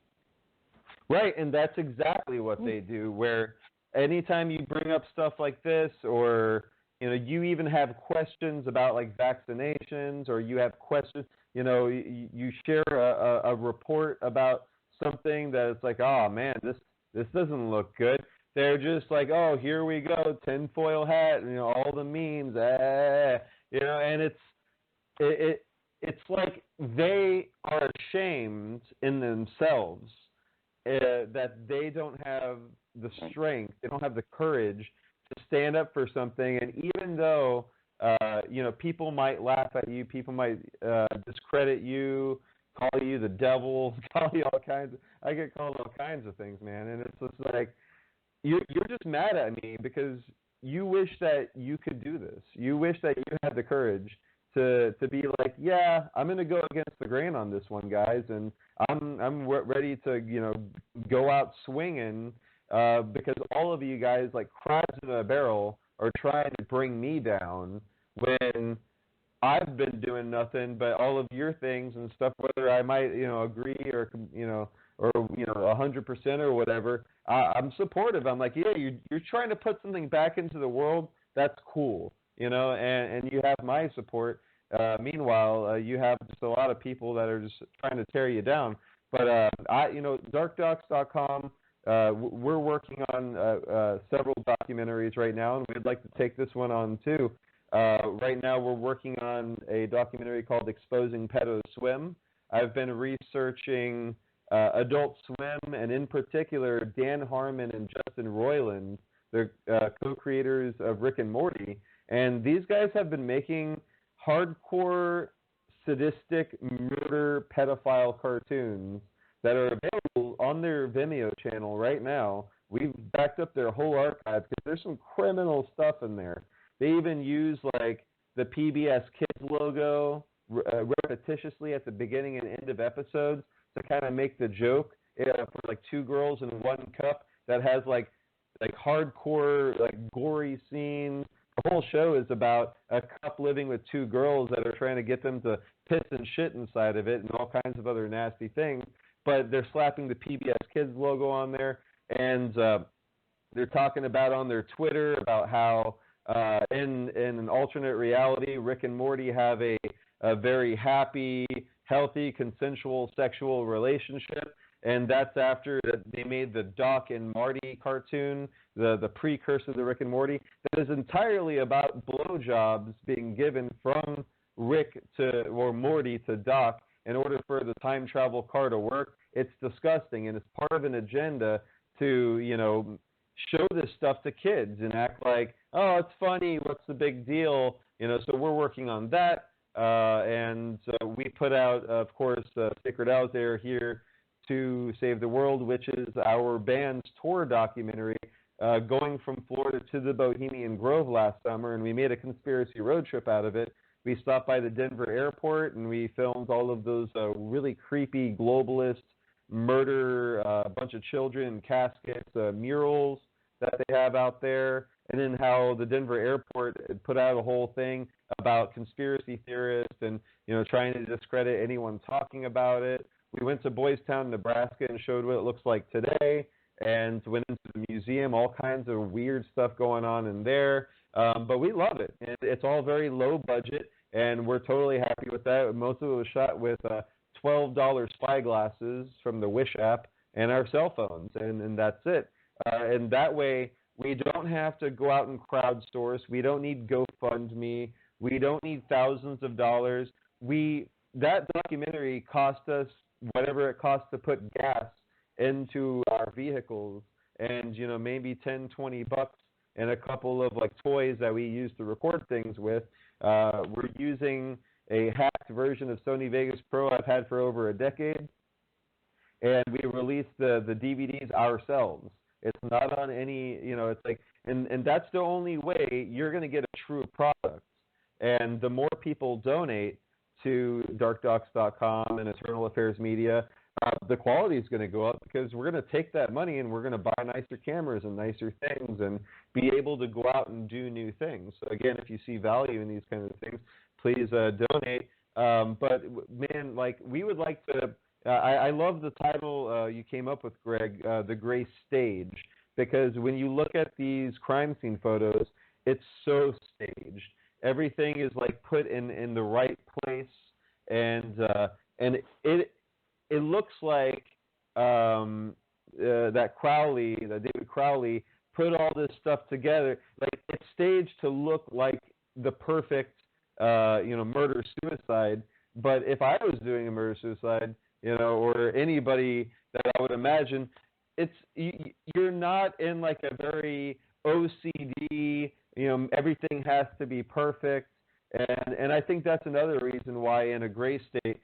Right, and that's exactly what they do. Where anytime you bring up stuff like this, or you even have questions about like vaccinations, or you have questions. You share a report about something that it's like, oh man, this doesn't look good. They're just like, oh, here we go, tinfoil hat, all the memes, and it's like they are ashamed in themselves that they don't have the strength, they don't have the courage to stand up for something, and even though people might laugh at you, people might discredit you, call you the devil, call you all kinds I get called all kinds of things, man, and it's just like you're just mad at me because you wish that you could do this. You wish that you had the courage to be like, yeah, I'm going to go against the grain on this one, guys, and I'm ready to go out swinging because all of you guys like crabs in a barrel are trying to bring me down when I've been doing nothing but all of your things and stuff, whether I might, agree or, or 100% or whatever. I'm supportive. I'm like, yeah, you're trying to put something back into the world. That's cool, and you have my support. Meanwhile, you have just a lot of people that are just trying to tear you down. But DarkDox.com, we're working on several documentaries right now, and we'd like to take this one on too. Right now we're working on a documentary called Exposing Pedo Swim. I've been researching Adult Swim, and in particular Dan Harmon and Justin Roiland They're co-creators of Rick and Morty, and these guys have been making hardcore, sadistic, murder, pedophile cartoons that are available on their Vimeo channel right now. We've backed up their whole archive because there's some criminal stuff in there. They even use like the PBS Kids logo repetitiously at the beginning and end of episodes to kind of make the joke for like two girls in one cup that has like hardcore, like gory scenes. The whole show is about a cup living with two girls that are trying to get them to piss and shit inside of it and all kinds of other nasty things. But they're slapping the PBS Kids logo on there, and they're talking about on their Twitter about how in an alternate reality, Rick and Morty have a very happy, healthy, consensual sexual relationship. And that's after they made the Doc and Marty cartoon, the precursor to Rick and Morty, that is entirely about blowjobs being given from Rick or Morty to Doc in order for the time travel car to work. It's disgusting, and it's part of an agenda to, show this stuff to kids and act like, oh, it's funny, what's the big deal? So we're working on that, and we put out, of course, Sacred Out There Here to Save the World, which is our band's tour documentary, going from Florida to the Bohemian Grove last summer, and we made a conspiracy road trip out of it. We stopped by the Denver airport, and we filmed all of those really creepy globalist murder, a bunch of children in caskets, murals that they have out there, and then how the Denver airport had put out a whole thing about conspiracy theorists and, trying to discredit anyone talking about it. We went to Boys Town, Nebraska, and showed what it looks like today, and went into the museum, all kinds of weird stuff going on in there. But we love it, and it's all very low budget, and we're totally happy with that. Most of it was shot with $12 spyglasses from the Wish app and our cell phones, and that's it. And that way, we don't have to go out and crowdsource. We don't need GoFundMe. We don't need thousands of dollars. That documentary cost us whatever it costs to put gas into our vehicles, and maybe $10-20 and a couple of like toys that we use to record things with. We're using a hacked version of Sony Vegas Pro I've had for over a decade, and we released the DVDs ourselves. It's not on any, it's like, and that's the only way you're going to get a true product. And the more people donate to DarkDox.com and Eternal Affairs Media, the quality is going to go up, because we're going to take that money and we're going to buy nicer cameras and nicer things and be able to go out and do new things. So again, if you see value in these kinds of things, please donate. But man, like, we would like to. I love the title you came up with, Greg, The Gray Stage, because when you look at these crime scene photos, it's so staged. Everything is like put in the right place, and it looks like that David Crowley put all this stuff together. Like, it's staged to look like the perfect murder suicide. But if I was doing a murder suicide, or anybody that I would imagine, you're not in like a very OCD, everything has to be perfect. And I think that's another reason why in A Gray State,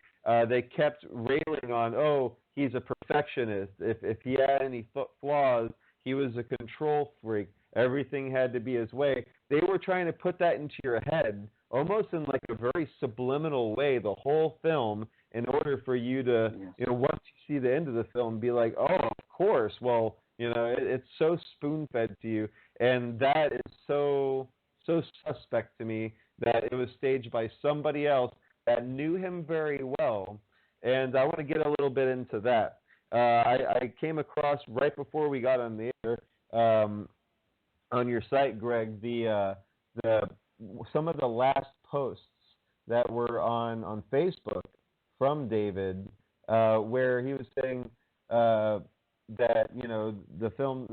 they kept railing on, oh, he's a perfectionist. If he had any flaws, he was a control freak. Everything had to be his way. They were trying to put that into your head, almost in like a very subliminal way, the whole film, in order for you to, once you see the end of the film, be like, oh, of course. Well, it's so spoon-fed to you, and that is so suspect to me that it was staged by somebody else that knew him very well, and I want to get a little bit into that. I came across right before we got on the air on your site, Greg, some of the last posts that were on Facebook from David, where he was saying that the film's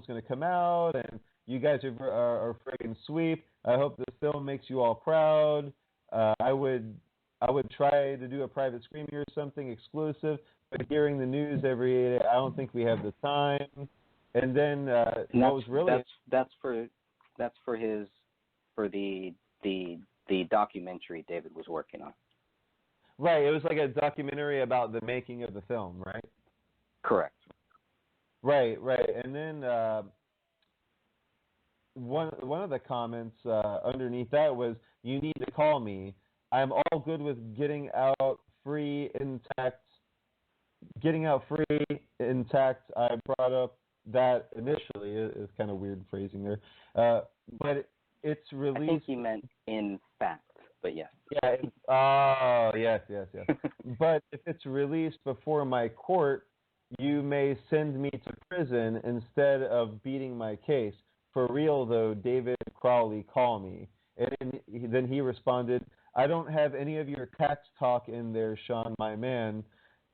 going to come out and you guys are friggin' sweet. I hope this film makes you all proud. I would try to do a private screening or something exclusive, but hearing the news every 8 days, I don't think we have the time. And then what was really that's for the documentary David was working on. Right, it was like a documentary about the making of the film, right? Correct. Right. And then one of the comments underneath that was, "You need to call me. I'm all good with getting out free intact." I brought up that initially. It's kind of weird phrasing there, but it's released. I think he meant in fact, but yes. Yeah. Yes. But if it's released before my court, you may send me to prison instead of beating my case. For real, though, David Crowley, call me. And then he responded, "I don't have any of your tax talk in there, Sean, my man.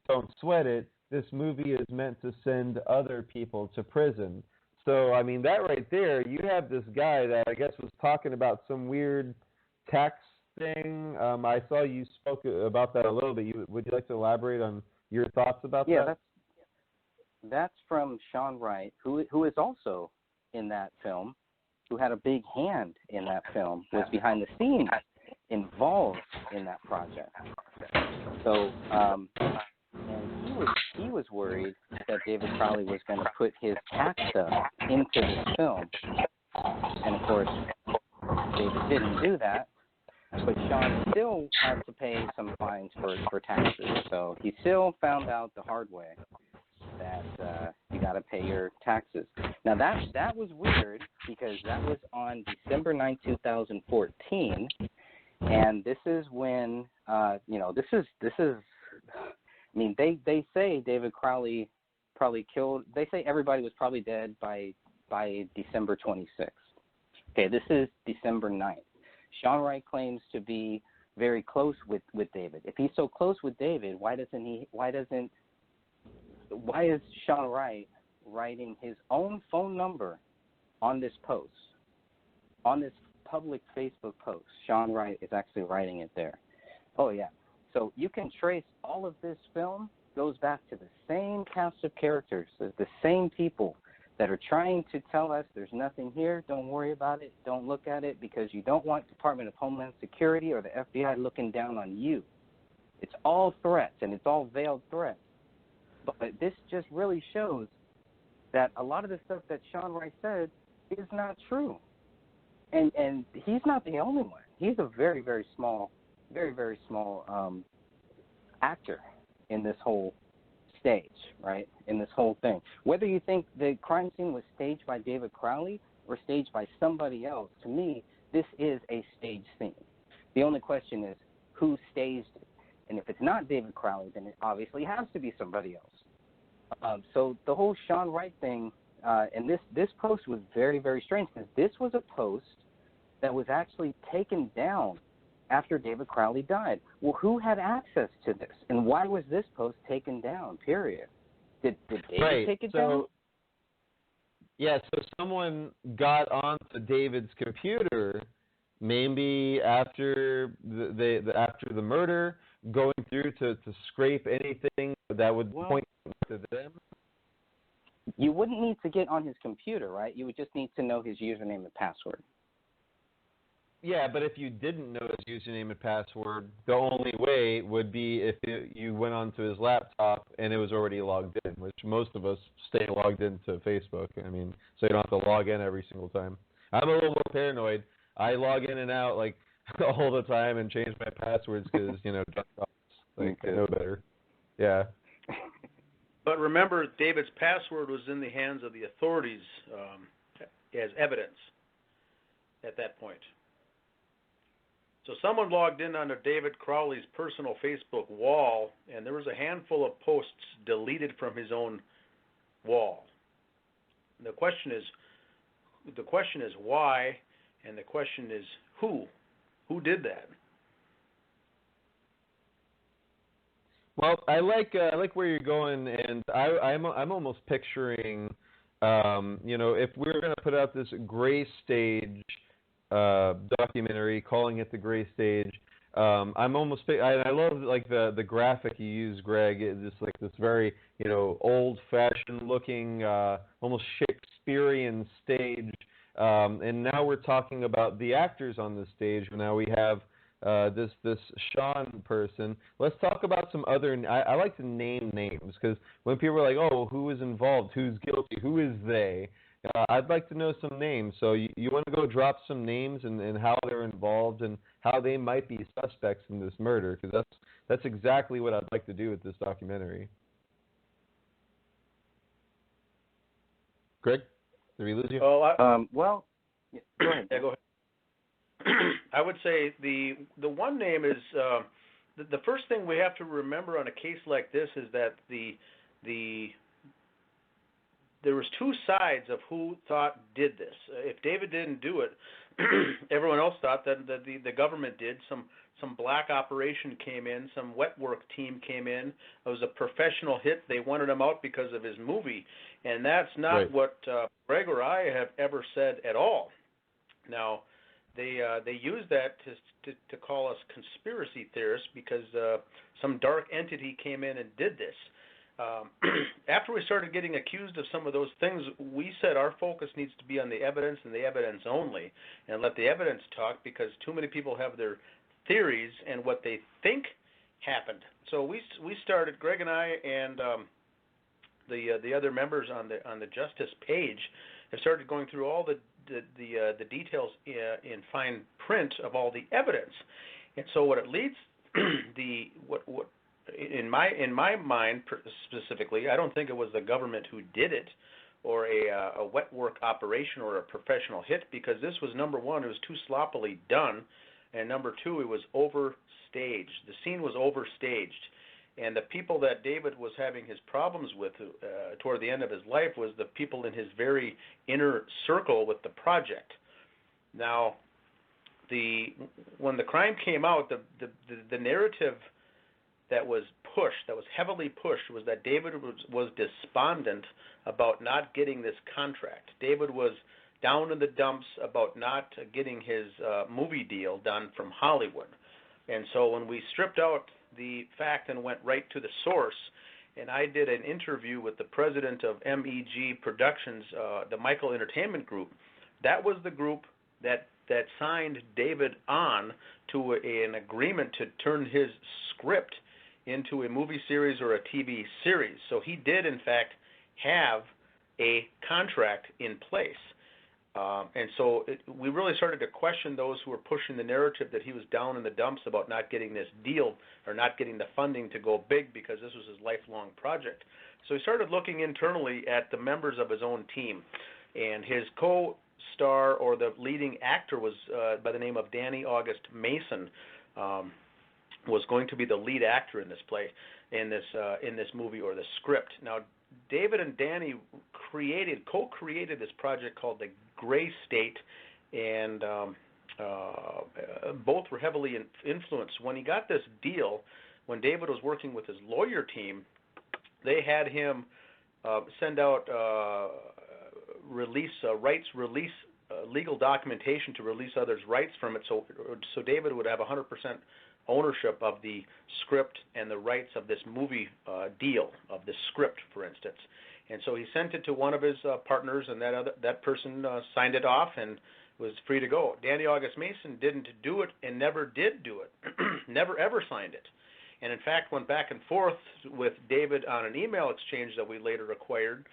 Don't sweat it. This movie is meant to send other people to prison." So, I mean, that right there, you have this guy that I guess was talking about some weird tax thing. I saw you spoke about that a little bit. Would you like to elaborate on your thoughts about that? Yeah, that's from Sean Wright, who is also in that film, who had a big hand in that film, was behind the scenes involved in that project. So, and he was worried that David Crowley was going to put his tax stuff into this film, and of course, David didn't do that. But Sean still had to pay some fines for taxes, so he still found out the hard way that you got to pay your taxes. Now that was weird because that was on December 9, 2014, and this is when this is. I mean, they say David Crowley probably killed. They say everybody was probably dead by December 26th. Okay, this is December 9th. Sean Wright claims to be very close with David. If he's so close with David, why is Sean Wright writing his own phone number on this post, on this public Facebook post? Sean Wright is actually writing it there. Oh yeah. So you can trace all of this film goes back to the same cast of characters, the same people that are trying to tell us there's nothing here, don't worry about it, don't look at it, because you don't want Department of Homeland Security or the FBI looking down on you. It's all threats, and it's all veiled threats. But this just really shows that a lot of the stuff that Sean Wright said is not true. And he's not the only one. He's a very, very small actor in this whole stage, right, in this whole thing. Whether you think the crime scene was staged by David Crowley or staged by somebody else, to me, this is a staged scene. The only question is who staged it. And if it's not David Crowley, then it obviously has to be somebody else. So the whole Sean Wright thing, and this post was very, very strange, because this was a post that was actually taken down after David Crowley died. Well, who had access to this, and why was this post taken down, period? Did David take it down? Yeah, so someone got onto David's computer, maybe after the murder, going through to scrape anything that would point to them. You wouldn't need to get on his computer, right? You would just need to know his username and password. Yeah, but if you didn't know his username and password, the only way would be if you went onto his laptop and it was already logged in, which most of us stay logged into Facebook. I mean, so you don't have to log in every single time. I'm a little more paranoid. I log in and out like all the time and change my passwords because, DarkDox, I know better. Yeah. But remember, David's password was in the hands of the authorities as evidence at that point. So someone logged in under David Crowley's personal Facebook wall, and there was a handful of posts deleted from his own wall. And the question is why, and the question is who? Who did that? Well, I like where you're going, and I'm almost picturing, if we were going to put out this gray stage documentary, calling it the gray stage. I'm almost. I love like the graphic you use, Greg. It's just like this very old-fashioned looking, almost Shakespearean stage, and now we're talking about the actors on the stage. Now we have this Sean person. Let's talk about some other. I like to name names, because when people are like, "Oh, who is involved? Who's guilty? Who is they?" I'd like to know some names. So you want to go drop some names and how they're involved and how they might be suspects in this murder, because that's exactly what I'd like to do with this documentary. Greg, did we lose you? Oh, go ahead. Yeah, go ahead. I would say the one name is the first thing we have to remember on a case like this is that there was two sides of who thought did this. If David didn't do it, everyone else thought that the government did. Some black operation came in, some wet work team came in. It was a professional hit. They wanted him out because of his movie, and that's not right. what Greg or I have ever said at all. Now, they use that to call us conspiracy theorists because some dark entity came in and did this. After we started getting accused of some of those things, we said our focus needs to be on the evidence and the evidence only, and let the evidence talk, because too many people have their theories and what they think happened. So we started, Greg and I and the other members on the Justice page have started going through all the details in fine print of all the evidence, and so what it leads what in my mind specifically, I don't think it was the government who did it, or a wet work operation or a professional hit, because this was, number one, it was too sloppily done, and number two, it was overstaged. The scene was overstaged, and the people that David was having his problems with toward the end of his life was the people in his very inner circle with the project. Now, when the crime came out, the narrative that was pushed, that was heavily pushed, was that David was despondent about not getting this contract. David was down in the dumps about not getting his movie deal done from Hollywood. And so when we stripped out the fact and went right to the source, and I did an interview with the president of MEG Productions, the Michael Entertainment Group, that was the group that signed David on to an agreement to turn his script into a movie series or a TV series. So he did, in fact, have a contract in place. And so we really started to question those who were pushing the narrative that he was down in the dumps about not getting this deal or not getting the funding to go big because this was his lifelong project. So he started looking internally at the members of his own team. And his co-star, or the leading actor, was by the name of Danny August Mason, was going to be the lead actor in this play, in this movie or the script. Now, David and Danny co-created this project called The Gray State, and both were heavily influenced. When he got this deal, when David was working with his lawyer team, they had him send out legal documentation to release others' rights from it, so David would have 100% ownership of the script and the rights of this movie deal, of this script, for instance. And so he sent it to one of his partners, and that person signed it off and was free to go. Danny August Mason didn't do it and never did do it, never ever signed it. And in fact went back and forth with David on an email exchange that we later acquired,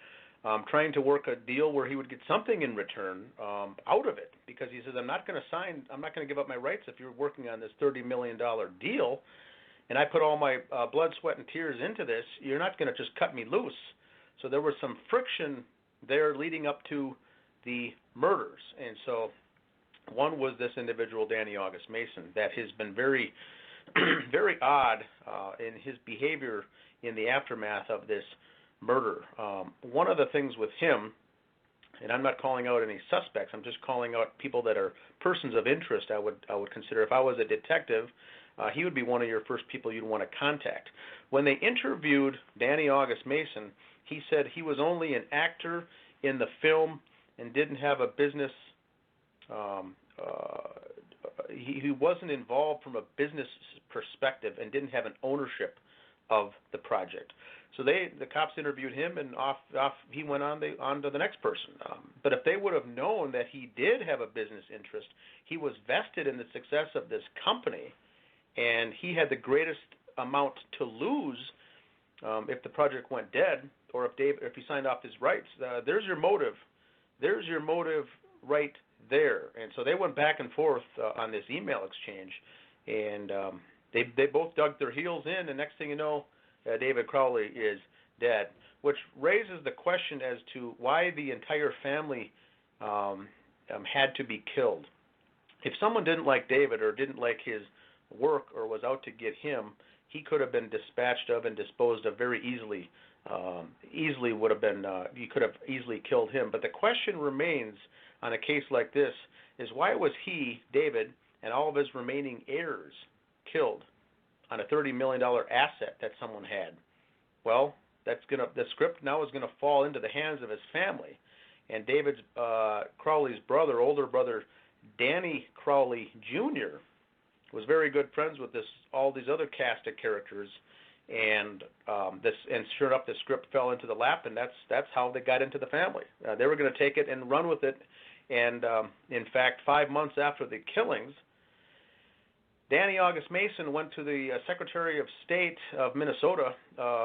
trying to work a deal where he would get something in return out of it, because he says, I'm not going to give up my rights if you're working on this $30 million deal, and I put all my blood, sweat, and tears into this. You're not going to just cut me loose. So there was some friction there leading up to the murders. And so one was this individual, Danny August Mason, that has been very, very odd in his behavior in the aftermath of this murder. One of the things with him, and I'm not calling out any suspects, I'm just calling out people that are persons of interest. I would consider, if I was a detective, he would be one of your first people you'd want to contact. When they interviewed Danny August Mason, he said he was only an actor in the film and didn't have a business. He wasn't involved from a business perspective and didn't have an ownership of the project. So the cops interviewed him, and off he went on to the next person. But if they would have known that he did have a business interest, he was vested in the success of this company, and he had the greatest amount to lose if the project went dead, or if he signed off his rights. There's your motive. There's your motive right there. And so they went back and forth on this email exchange, and they both dug their heels in, and next thing you know, David Crowley is dead, which raises the question as to why the entire family had to be killed. If someone didn't like David or didn't like his work or was out to get him, he could have been dispatched of and disposed of very easily. You could have easily killed him. But the question remains on a case like this is, why was he, David, and all of his remaining heirs killed on a $30 million asset that someone had? Well, the script now is going to fall into the hands of his family. And David's Crowley's older brother, Danny Crowley Jr., was very good friends with all these other cast of characters, and sure enough, the script fell into the lap, and that's how they got into the family. They were going to take it and run with it, and in fact, 5 months after the killings, Danny August Mason went to the Secretary of State of Minnesota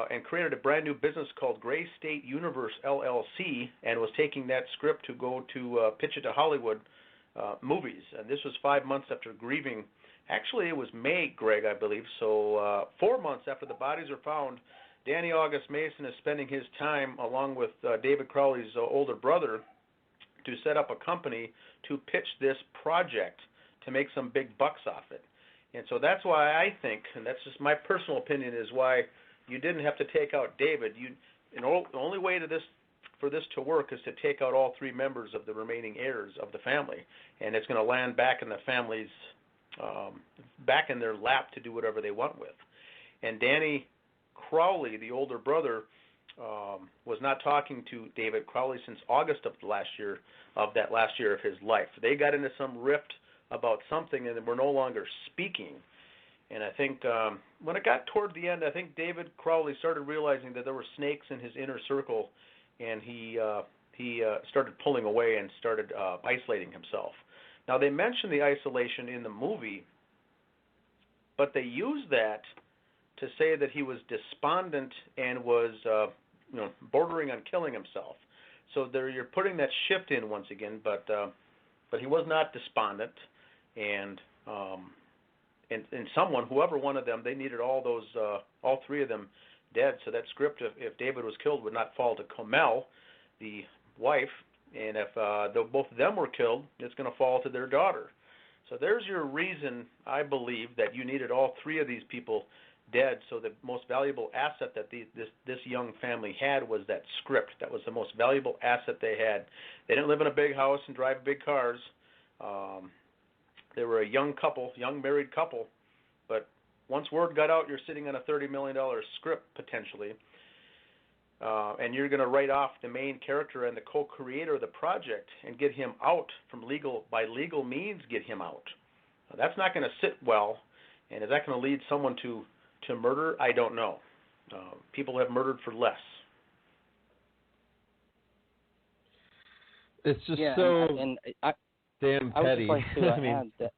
and created a brand new business called Gray State Universe LLC, and was taking that script to go to pitch it to Hollywood movies. And this was 5 months after grieving. Actually, it was May, Greg, I believe. So 4 months after the bodies are found, Danny August Mason is spending his time along with David Crowley's older brother to set up a company to pitch this project to make some big bucks off it. And so that's why I think, and that's just my personal opinion, is why you didn't have to take out David. The only way for this to work is to take out all three members of the remaining heirs of the family, and it's going to land back in the family's, back in their lap to do whatever they want with. And Danny Crowley, the older brother, was not talking to David Crowley since August of that last year of his life. They got into some rift about something, and were no longer speaking. And I think when it got toward the end, I think David Crowley started realizing that there were snakes in his inner circle, and he started pulling away and started isolating himself. Now, they mentioned the isolation in the movie, but they used that to say that he was despondent and was bordering on killing himself. So you're putting that shift in once again, but he was not despondent, and someone, whoever one of them, they needed all three of them dead. So that script, if David was killed, would not fall to Comel, the wife, and if both of them were killed, it's going to fall to their daughter. So there's your reason, I believe, that you needed all three of these people dead. So the most valuable asset that this young family had was that script. That was the most valuable asset they had. They didn't live in a big house and drive big cars. They were a young married couple. But once word got out, you're sitting on a $30 million script potentially, and you're going to write off the main character and the co-creator of the project and get him out by legal means. Get him out. That's not going to sit well. And is that going to lead someone to murder? I don't know. People have murdered for less. It's just damn petty. I would just like to add that.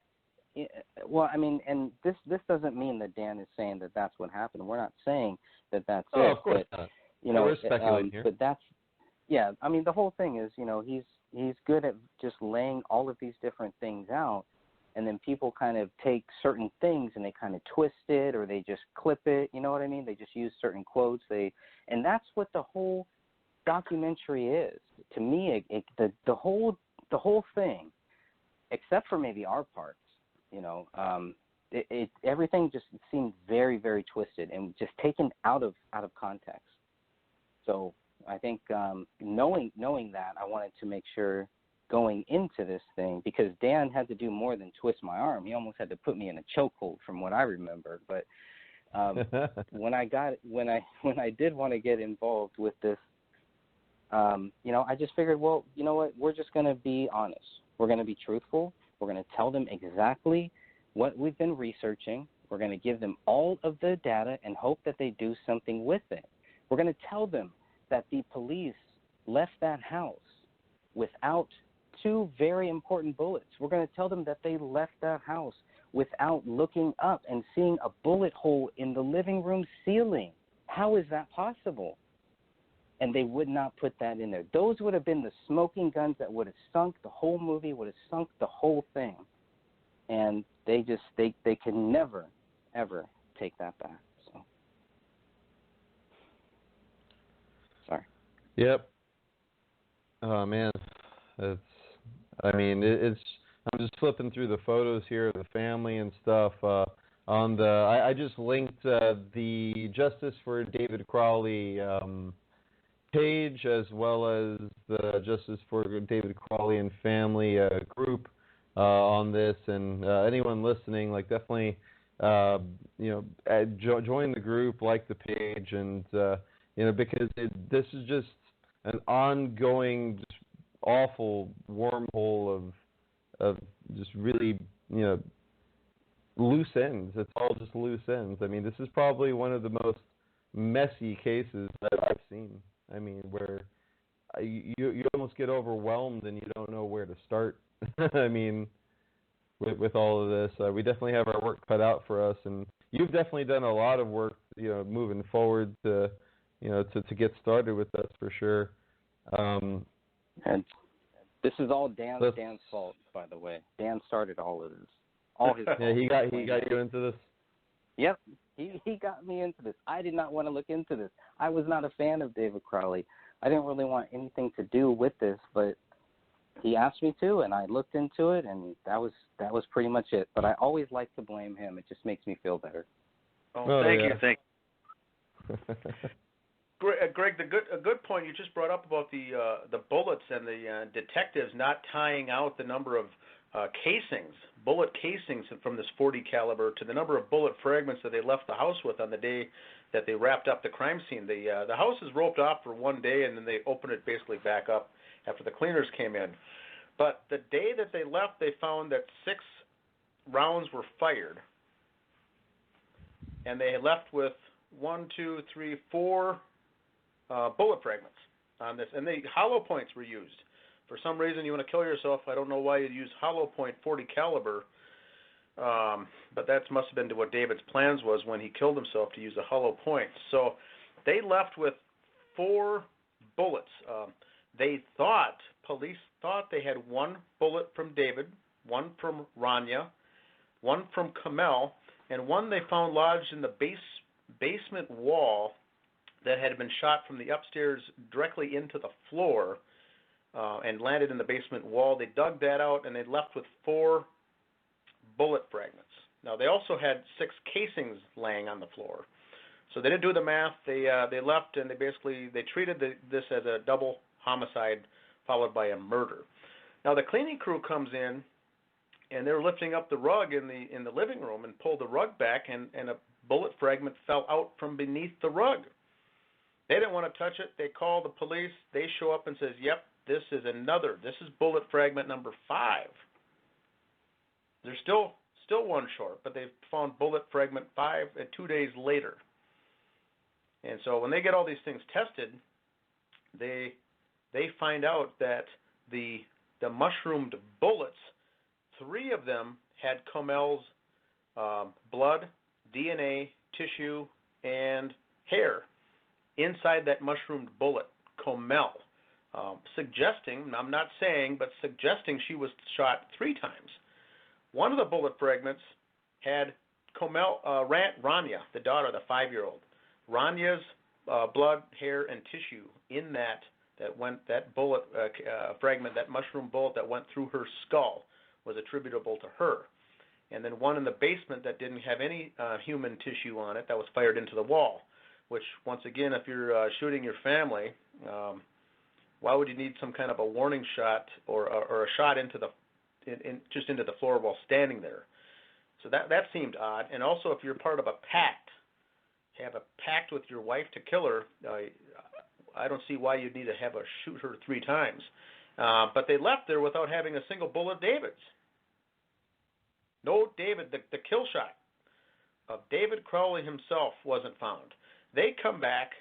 Well, I mean, and this doesn't mean that Dan is saying that that's what happened. We're not saying that that's it. Of course not. We're speculating here. But that's, I mean, the whole thing is, he's good at just laying all of these different things out, and then people kind of take certain things and they kind of twist it, or they just clip it. You know what I mean? They just use certain quotes. And that's what the whole documentary is. To me, the whole thing, except for maybe our parts, everything just seemed very, very twisted and just taken out of context. So I think knowing that, I wanted to make sure going into this thing, because Dan had to do more than twist my arm. He almost had to put me in a chokehold, from what I remember. But when I did want to get involved with this, I just figured, well, you know what? We're just going to be honest. We're going to be truthful. We're going to tell them exactly what we've been researching. We're going to give them all of the data and hope that they do something with it. We're going to tell them that the police left that house without 2 very important bullets. We're going to tell them that they left that house without looking up and seeing a bullet hole in the living room ceiling. How is that possible? And they would not put that in there. Those would have been the smoking guns that would have sunk the whole movie, would have sunk the whole thing. And they can never, ever take that back. So, sorry. Yep. Oh man, it's. I'm just flipping through the photos here of the family and stuff. I just linked the Justice for David Crowley page, as well as the Justice for David Crowley and Family group on this, and anyone listening, like, definitely join the group, like the page, and because this is just an ongoing, just awful wormhole of just really loose ends. It's all just loose ends. I mean, this is probably one of the most messy cases that I've seen. I mean, where you almost get overwhelmed and you don't know where to start. I mean, with all of this, we definitely have our work cut out for us, and you've definitely done a lot of work, moving forward to get started with us for sure. And this is all Dan's fault, by the way. Dan started all of this. All his yeah, he got you into this. Yep, he got me into this. I did not want to look into this. I was not a fan of David Crowley. I didn't really want anything to do with this, but he asked me to, and I looked into it, and that was pretty much it. But I always like to blame him. It just makes me feel better. Oh, thank you. Greg, a good point you just brought up about the bullets and the detectives not tying out the number of bullet casings from this .40 caliber to the number of bullet fragments that they left the house with on the day that they wrapped up the crime scene. The house is roped off for one day, and then they open it basically back up after the cleaners came in. But the day that they left, they found that 6 rounds were fired, and they left with 4 bullet fragments on this, and hollow points were used. For some reason, you want to kill yourself. I don't know why you'd use hollow point .40 caliber, but that must have been what David's plans was when he killed himself, to use a hollow point. So they left with 4 bullets. Police thought they had 1 bullet from David, 1 from Rania, 1 from Kamel, and 1 they found lodged in the basement wall that had been shot from the upstairs directly into the floor and landed in the basement wall. They dug that out, and they left with 4 bullet fragments. Now, they also had 6 casings laying on the floor. So they didn't do the math. They left, and they treated this as a double homicide followed by a murder. Now, the cleaning crew comes in, and they're lifting up the rug in the living room and pulled the rug back, and a bullet fragment fell out from beneath the rug. They didn't want to touch it. They call the police. They show up and says, yep, this is bullet fragment number 5. They're still 1 short, but they've found bullet fragment 5 2 days later. And so when they get all these things tested, they find out that the mushroomed bullets, 3 of them had Comel's blood, DNA, tissue, and hair inside that mushroomed bullet, Comel, suggesting, I'm not saying, but suggesting she was shot 3 times. One of the bullet fragments had Rania, the daughter, the 5-year-old. Rania's blood, hair, and tissue in that bullet fragment, that mushroom bullet that went through her skull, was attributable to her. And then one in the basement that didn't have any human tissue on it, that was fired into the wall. Which, once again, if you're shooting your family, why would you need some kind of a warning shot or a shot into the floor while standing there? So that seemed odd. And also, if you're part of a pact, have a pact with your wife to kill her, I don't see why you'd need to have a shoot her 3 times. But they left there without having a single bullet of David's. No David, the kill shot of David Crowley himself wasn't found. They come back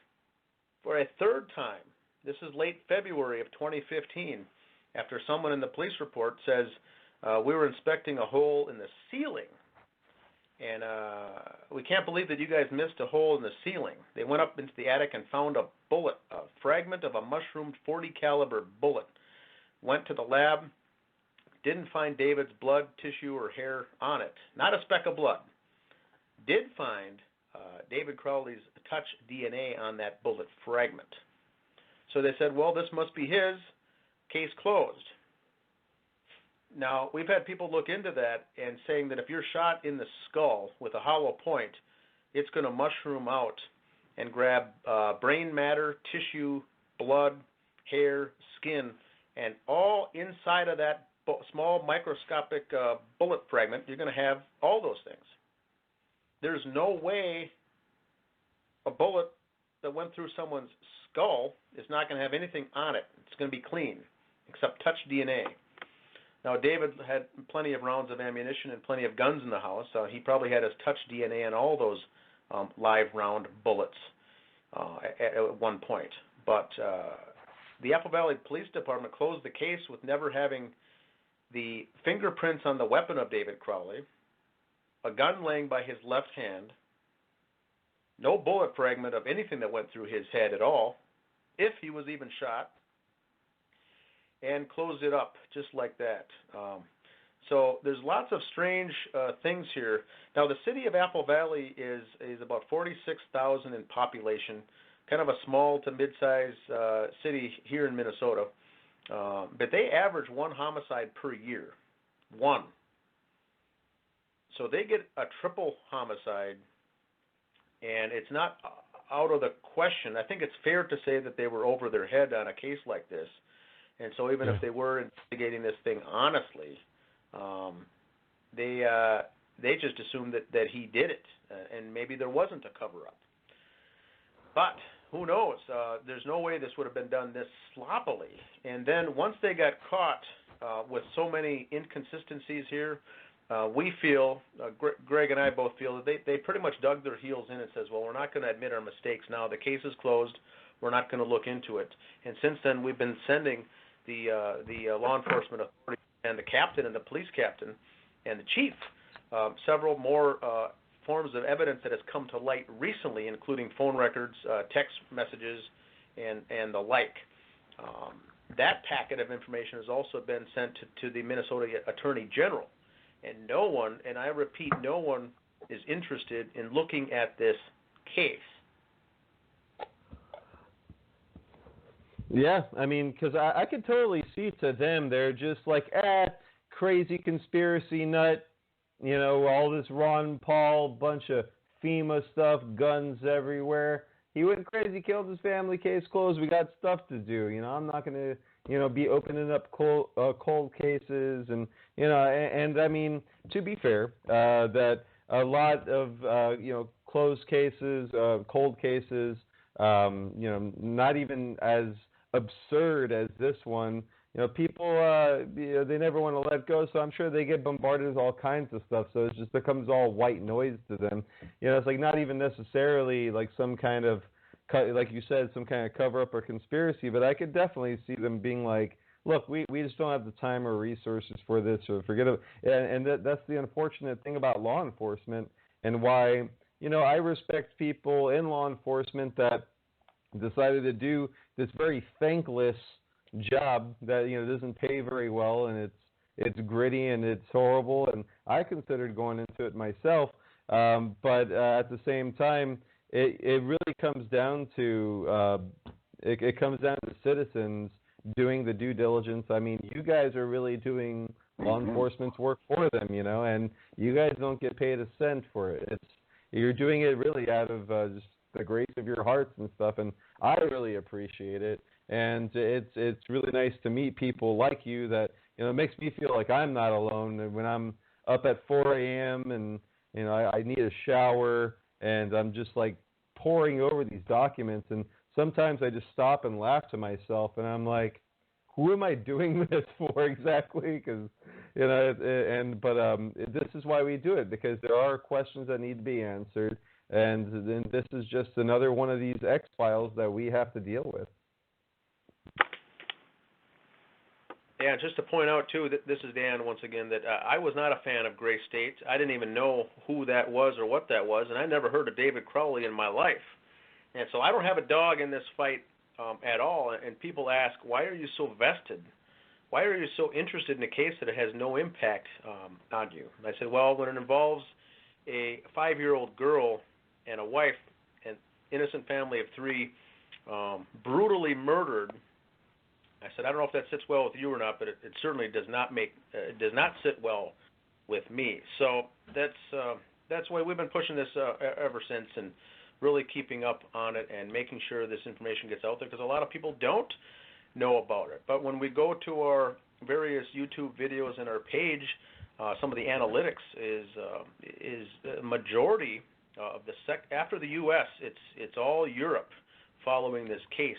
for a third time. This is late February of 2015, after someone in the police report says, we were inspecting a hole in the ceiling, and we can't believe that you guys missed a hole in the ceiling. They went up into the attic and found a bullet, a fragment of a mushroomed .40 caliber bullet. Went to the lab, didn't find David's blood, tissue, or hair on it. Not a speck of blood. Did find David Crowley's touch DNA on that bullet fragment. So they said, well, this must be his. Case closed. Now, we've had people look into that and saying that if you're shot in the skull with a hollow point, it's going to mushroom out and grab brain matter, tissue, blood, hair, skin, and all inside of that small microscopic bullet fragment, you're going to have all those things. There's no way a bullet that went through someone's skull is not going to have anything on it. It's going to be clean, except touch DNA. Now, David had plenty of rounds of ammunition and plenty of guns in the house. He probably had his touch DNA on all those live round bullets at one point. But the Apple Valley Police Department closed the case with never having the fingerprints on the weapon of David Crowley, a gun laying by his left hand, no bullet fragment of anything that went through his head at all, if he was even shot, and closed it up just like that. So there's lots of strange things here. Now, the city of Apple Valley is about 46,000 in population, kind of a small to mid-sized city here in Minnesota. But they average one homicide per year. One. So they get a triple homicide, and it's not out of the question. I think it's fair to say that they were over their head on a case like this. And so even if they were investigating this thing honestly, they just assumed that he did it, and maybe there wasn't a cover-up. But who knows? There's no way this would have been done this sloppily. And then once they got caught with so many inconsistencies here, we feel, Greg and I both feel, that they pretty much dug their heels in and says, well, we're not going to admit our mistakes now. The case is closed. We're not going to look into it. And since then, we've been sending the law enforcement authority and the captain and the police captain and the chief several more forms of evidence that has come to light recently, including phone records, text messages, and the like. That packet of information has also been sent to the Minnesota Attorney General. And no one, and I repeat, no one is interested in looking at this case. Yeah, I mean, because I could totally see to them, they're just like, crazy conspiracy nut, you know, all this Ron Paul, bunch of FEMA stuff, guns everywhere. He went crazy, killed his family, case closed, we got stuff to do, you know, I'm not going to, you know, be opening up cold cases, and, you know, and I mean, to be fair, that a lot of, you know, closed cases, cold cases, you know, not even as absurd as this one. You know, people, you know, they never want to let go, so I'm sure they get bombarded with all kinds of stuff, so it just becomes all white noise to them. You know, it's like not even necessarily like some kind of, like you said, some kind of cover-up or conspiracy, but I could definitely see them being like, look, we just don't have the time or resources for this, or forget it. And that's the unfortunate thing about law enforcement, and why, you know, I respect people in law enforcement that decided to do this very thankless job that, you know, doesn't pay very well, and it's gritty and it's horrible, and I considered going into it myself, but at the same time, it really comes down to it comes down to citizens doing the due diligence. I mean, you guys are really doing law enforcement's work for them, you know, and you guys don't get paid a cent for it. You're doing it really out of just the grace of your hearts and stuff, and I really appreciate it. And it's really nice to meet people like you that, you know, it makes me feel like I'm not alone. And when I'm up at 4 a.m. and, you know, I need a shower, and I'm just like poring over these documents, and sometimes I just stop and laugh to myself, and I'm like, who am I doing this for exactly? Because, you know, but this is why we do it, because there are questions that need to be answered. And then this is just another one of these X-Files that we have to deal with. Yeah, just to point out, too, that this is Dan once again, that I was not a fan of Gray State. I didn't even know who that was or what that was, and I never heard of David Crowley in my life. And so I don't have a dog in this fight at all. And people ask, why are you so vested? Why are you so interested in a case that has no impact on you? And I said, well, when it involves a 5-year-old girl and a wife, an innocent family of 3, brutally murdered, I said, I don't know if that sits well with you or not, but it certainly does not sit well with me. So that's why we've been pushing this ever since, and really keeping up on it and making sure this information gets out there, because a lot of people don't know about it. But when we go to our various YouTube videos and our page, some of the analytics is the majority of after the U.S., it's all Europe following this case.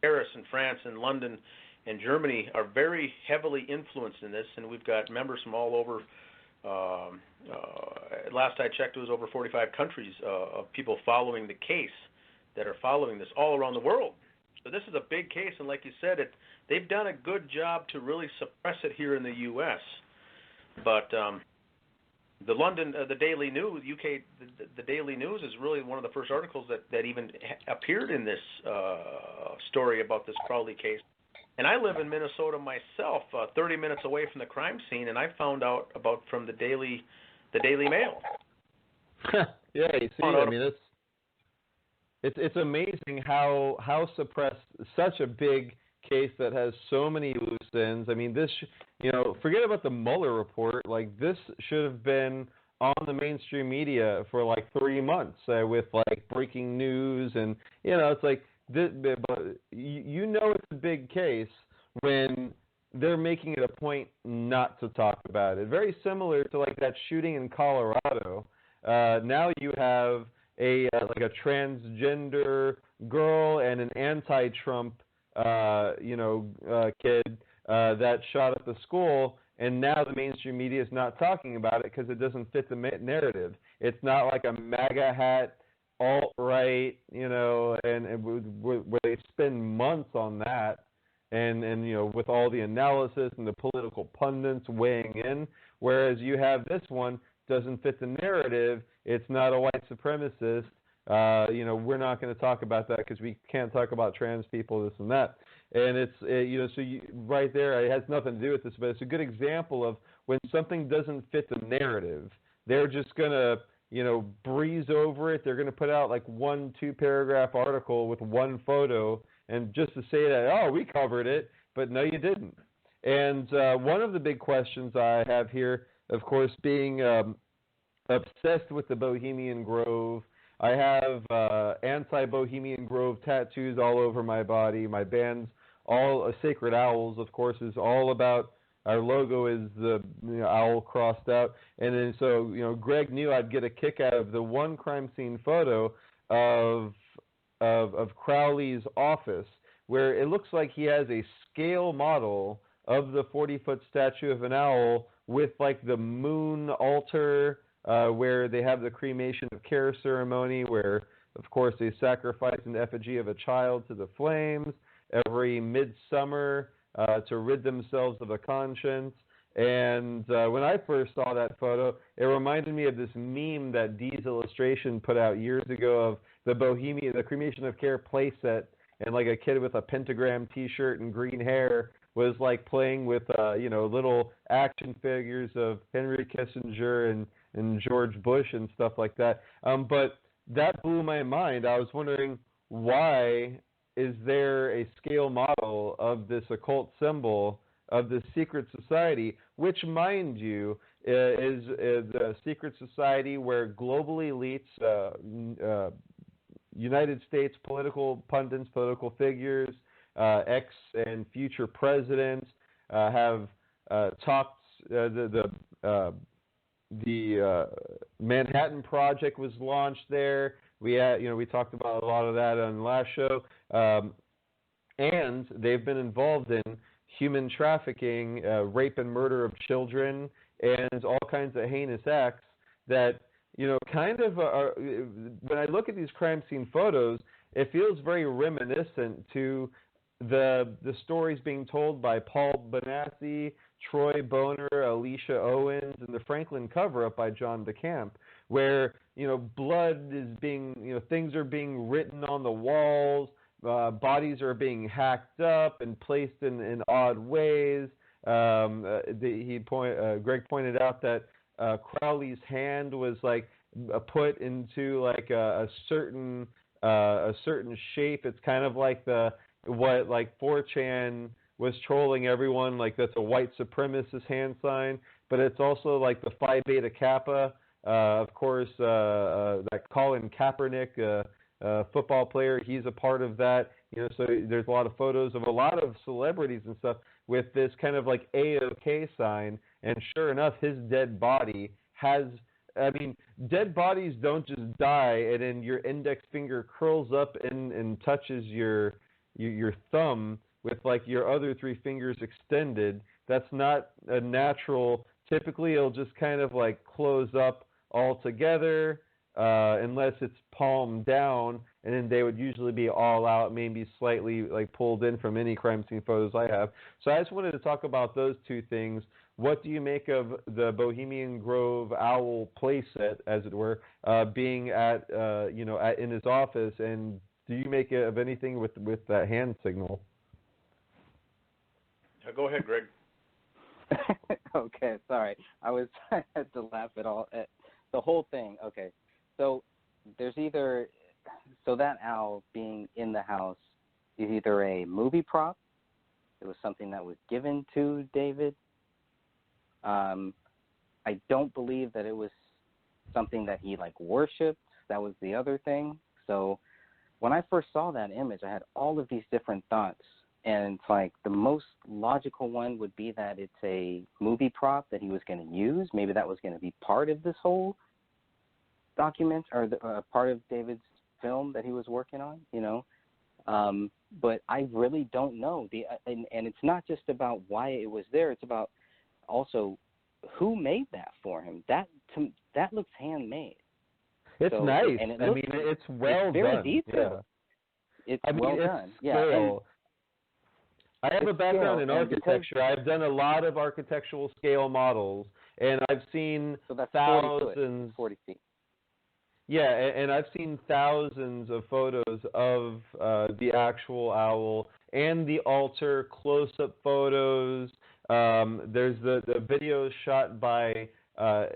Paris and France and London and Germany are very heavily influenced in this, and we've got members from all over. Last I checked, it was over 45 countries of people following the case that are following this all around the world. So this is a big case, and like you said, they've done a good job to really suppress it here in the U.S. But the Daily News, UK, the Daily News is really one of the first articles that even appeared in this story about this Crowley case. And I live in Minnesota myself, 30 minutes away from the crime scene, and I found out about from the Daily Mail. Yeah, you see, I mean, it's amazing how suppressed such a big case that has so many loose ends. I mean, this, forget about the Mueller report. Like, this should have been on the mainstream media for like 3 months with like breaking news, and it's like this, but it's a big case when they're making it a point not to talk about it. Very similar to like that shooting in Colorado. Now you have a transgender girl and an anti-Trump kid that shot at the school, and now the mainstream media is not talking about it because it doesn't fit the narrative. It's not like a MAGA hat, alt-right, and where they spend months on that, and with all the analysis and the political pundits weighing in, whereas you have this one doesn't fit the narrative. It's not a white supremacist. We're not going to talk about that because we can't talk about trans people, this and that. And right there, it has nothing to do with this, but it's a good example of when something doesn't fit the narrative, they're just going to, breeze over it. They're going to put out like 1-2 paragraph article with one photo, and just to say that, oh, we covered it, but no, you didn't. And one of the big questions I have here, of course, being obsessed with the Bohemian Grove. I have anti-Bohemian Grove tattoos all over my body. My band's all Sacred Owls, of course, is all about. Our logo is the owl crossed out, and then so Greg knew I'd get a kick out of the one crime scene photo of Crowley's office, where it looks like he has a scale model of the 40-foot statue of an owl with like the moon altar. Where they have the cremation of care ceremony, where, of course, they sacrifice an effigy of a child to the flames every midsummer to rid themselves of a conscience. And when I first saw that photo, it reminded me of this meme that Dee's Illustration put out years ago of the cremation of care playset, and like a kid with a pentagram T-shirt and green hair was like playing with little action figures of Henry Kissinger and George Bush and stuff like that. But that blew my mind. I was wondering, why is there a scale model of this occult symbol of the secret society, which, mind you, is the secret society where global elites, United States political pundits, political figures, ex and future presidents have talked. The Manhattan Project was launched there. We talked about a lot of that on the last show, and they've been involved in human trafficking, rape and murder of children, and all kinds of heinous acts that kind of when I look at these crime scene photos, it feels very reminiscent to the stories being told by Paul Benassi, Troy Boner, Alicia Owens, and the Franklin cover-up by John DeCamp, where blood is being, things are being written on the walls, bodies are being hacked up and placed in odd ways. Greg pointed out that Crowley's hand was like put into like a certain shape. It's kind of like what 4chan was trolling everyone, like that's a white supremacist hand sign, but it's also like the Phi Beta Kappa. Of course, that Colin Kaepernick, football player, he's a part of that. So there's a lot of photos of a lot of celebrities and stuff with this kind of like AOK sign, and sure enough, his dead body has. I mean, dead bodies don't just die and then your index finger curls up and touches your thumb with like your other three fingers extended. That's not a natural. Typically, it'll just kind of like close up altogether, unless it's palm down, and then they would usually be all out, maybe slightly like pulled in from any crime scene photos I have. So I just wanted to talk about those two things. What do you make of the Bohemian Grove owl playset, as it were, being at in his office, and do you make of anything with that hand signal? Go ahead, Greg. Okay, sorry. I had to laugh at the whole thing. Okay, so there's that owl being in the house is either a movie prop. It was something that was given to David. I don't believe that it was something that he like worshipped. That was the other thing. So when I first saw that image, I had all of these different thoughts. And it's like the most logical one would be that it's a movie prop that he was going to use. Maybe that was going to be part of this whole document or part of David's film that he was working on, But I really don't know. And it's not just about why it was there. It's about also who made that for him. That looks handmade. It's nice. And it's well it's very done. detailed. Yeah. It's well done. Scale. Yeah. I have a background in architecture. I've done a lot of architectural scale models, and I've seen thousands. 40 foot, 40 feet. Yeah, and I've seen thousands of photos of the actual owl and the altar, close-up photos. There's the videos shot by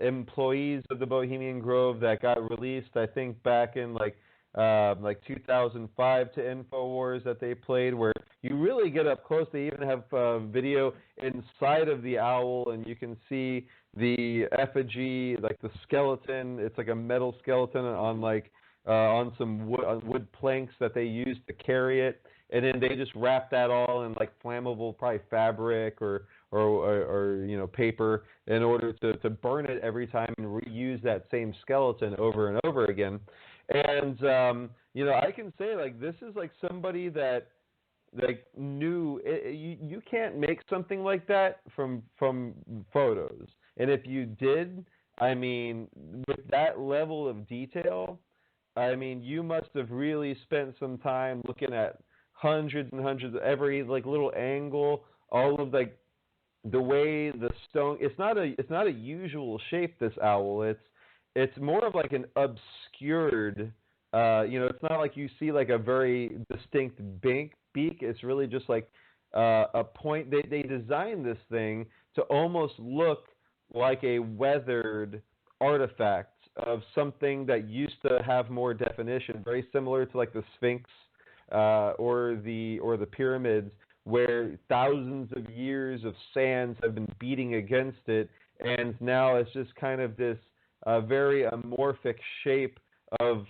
employees of the Bohemian Grove that got released, I think, back in like 2005 to InfoWars that they played, where you really get up close. They even have video inside of the owl, and you can see the effigy, like the skeleton. It's like a metal skeleton on some wood planks that they use to carry it, and then they just wrap that all in like flammable, probably fabric or paper, in order to burn it every time and reuse that same skeleton over and over again. And I can say like this is like somebody that like knew you can't make something like that from photos. And if you did, I mean, with that level of detail, I mean, you must have really spent some time looking at hundreds and hundreds of every like little angle, all of like the way the stone. It's not a usual shape, this owl. It's more of like an obscured. It's not like you see like a very distinct beak. It's really just like a point. They designed this thing to almost look like a weathered artifact of something that used to have more definition, very similar to like the Sphinx or the pyramids, where thousands of years of sands have been beating against it, and now it's just kind of this very amorphic shape of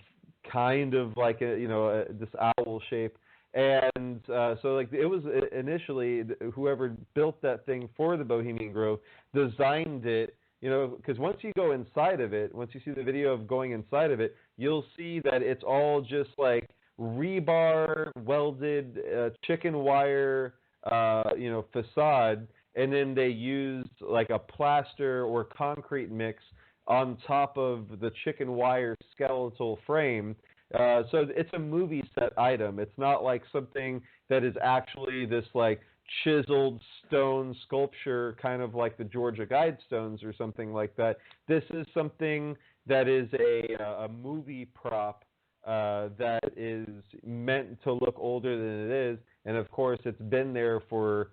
kind of like this owl shape. And so like it was initially whoever built that thing for the Bohemian Grove designed it, because once you go inside of it, once you see the video of going inside of it, you'll see that it's all just like rebar welded chicken wire facade, and then they used like a plaster or concrete mix on top of the chicken wire skeletal frame. So it's a movie set item. It's not like something that is actually this like chiseled stone sculpture, kind of like the Georgia Guidestones or something like that. This is something that is a movie prop that is meant to look older than it is, and of course it's been there for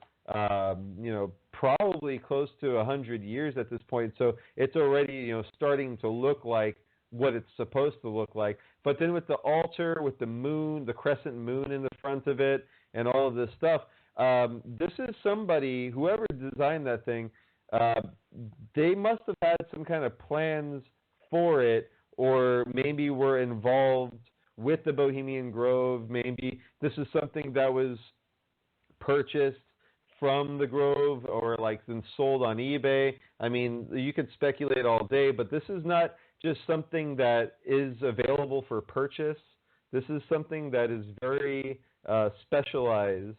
probably close to 100 years at this point. So it's already starting to look like what it's supposed to look like. But then with the altar, with the moon, the crescent moon in the front of it, and all of this stuff, this is somebody, whoever designed that thing, they must have had some kind of plans for it, or maybe were involved with the Bohemian Grove. Maybe this is something that was purchased from the Grove or like then sold on eBay. I mean, you could speculate all day, but this is not just something that is available for purchase. This is something that is very specialized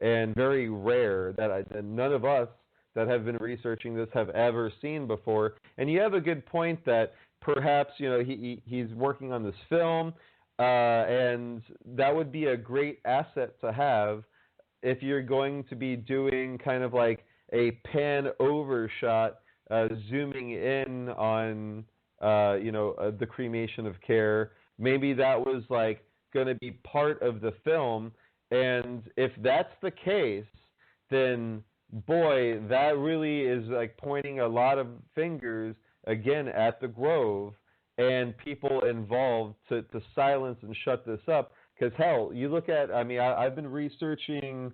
and very rare that none of us that have been researching this have ever seen before. And you have a good point that perhaps he's working on this film, and that would be a great asset to have if you're going to be doing kind of like a pan over shot, zooming in on the cremation of care. Maybe that was like going to be part of the film, and if that's the case, then boy, that really is like pointing a lot of fingers again at the Grove and people involved to silence and shut this up. Because hell, you look at, I've been researching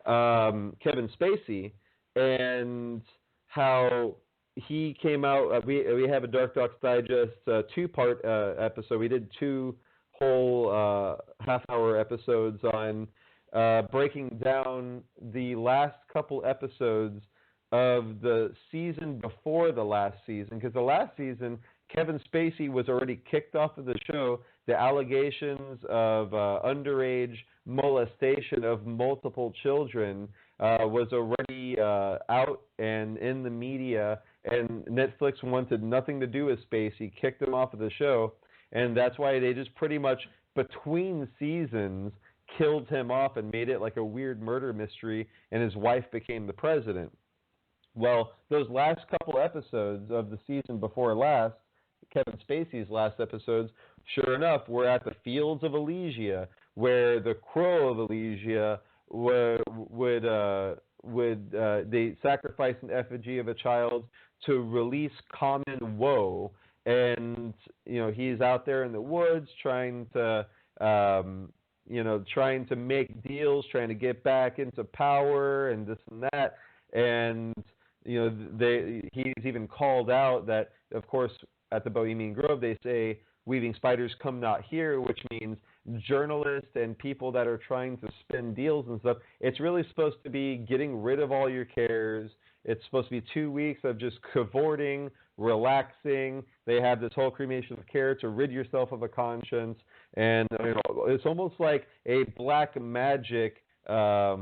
Kevin Spacey and how he came out. We have a DarkDox Digest 2-part episode. We did 2 whole half-hour episodes on breaking down the last couple episodes of the season before the last season. Because the last season, Kevin Spacey was already kicked off of the show. The allegations of underage molestation of multiple children was already out and in the media, and Netflix wanted nothing to do with Spacey, kicked him off of the show, and that's why they just pretty much between seasons killed him off and made it like a weird murder mystery, and his wife became the president. Well, those last couple episodes of the season before last, Kevin Spacey's last episodes, sure enough, were at the Fields of Elysia, where the Crow of Elysia would they sacrifice an effigy of a child to release common woe, and he's out there in the woods trying to make deals, trying to get back into power and this and that, and he's even called out that, of course, at the Bohemian Grove, they say, "Weaving spiders come not here," which means journalists and people that are trying to spin deals and stuff. It's really supposed to be getting rid of all your cares. It's supposed to be 2 weeks of just cavorting, relaxing. They have this whole cremation of care to rid yourself of a conscience. And it's almost like a black magic, what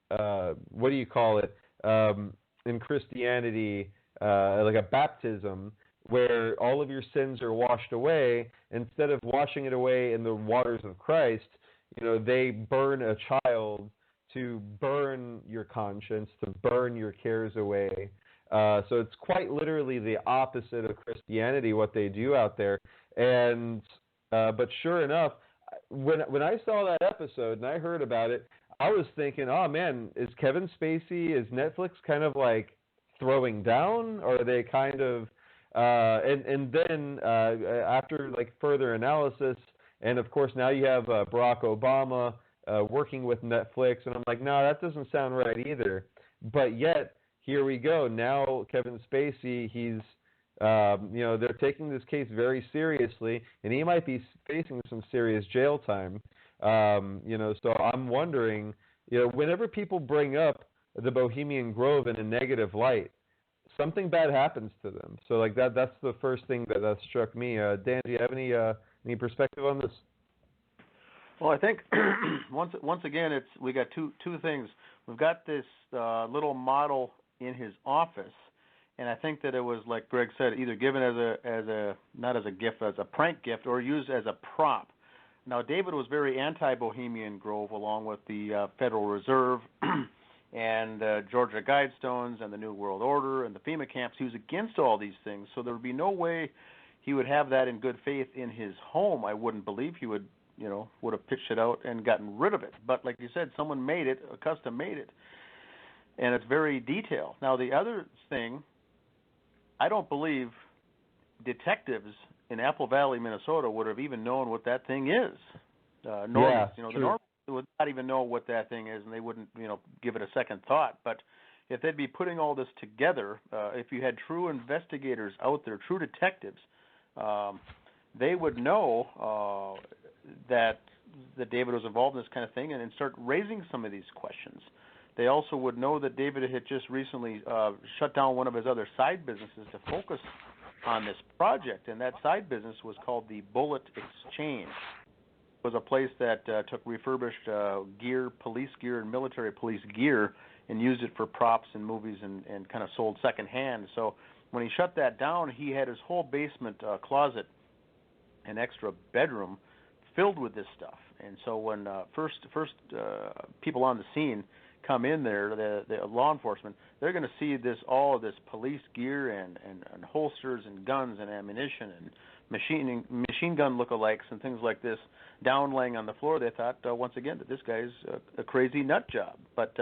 do you call it, in Christianity, like a baptism, where all of your sins are washed away. Instead of washing it away in the waters of Christ, they burn a child to burn your conscience, to burn your cares away. So it's quite literally the opposite of Christianity, what they do out there. And but sure enough, when I saw that episode and I heard about it, I was thinking, oh man, is Netflix kind of like throwing down, or are they kind of and then after like further analysis, and of course now you have Barack Obama working with Netflix, and I'm like, no, that doesn't sound right either. But yet here we go. Now Kevin Spacey, he's they're taking this case very seriously, and he might be facing some serious jail time. So I'm wondering, whenever people bring up the Bohemian Grove in a negative light, something bad happens to them. So like that's the first thing that struck me. Dan, do you have any perspective on this? Well, I think once again, we got two things. We've got this little model in his office, and I think that it was, like Greg said, either given as a not as a gift, as a prank gift, or used as a prop. Now, David was very anti-Bohemian Grove, along with the Federal Reserve and Georgia Guidestones and the New World Order and the FEMA camps. He was against all these things, so there would be no way he would have that in good faith in his home. I wouldn't believe he would have pitched it out and gotten rid of it. But like you said, someone made it, custom made it, and it's very detailed. Now, the other thing, I don't believe detectives in Apple Valley, Minnesota, would have even known what that thing is. Normies, the normies would not even know what that thing is, and they wouldn't, give it a second thought. But if they'd be putting all this together, if you had true investigators out there, true detectives, they would know that David was involved in this kind of thing and start raising some of these questions. They also would know that David had just recently shut down one of his other side businesses to focus on this project, and that side business was called the Bullet Exchange. It was a place that took refurbished gear, police gear, and military police gear, and used it for props in movies and kind of sold secondhand. So when he shut that down, he had his whole basement closet and extra bedroom filled with this stuff. And so when first people on the scene come in there, the law enforcement, they're going to see all of this police gear and holsters and guns and ammunition and machine gun lookalikes and things like this down laying on the floor. They thought once again that this guy's a crazy nut job, but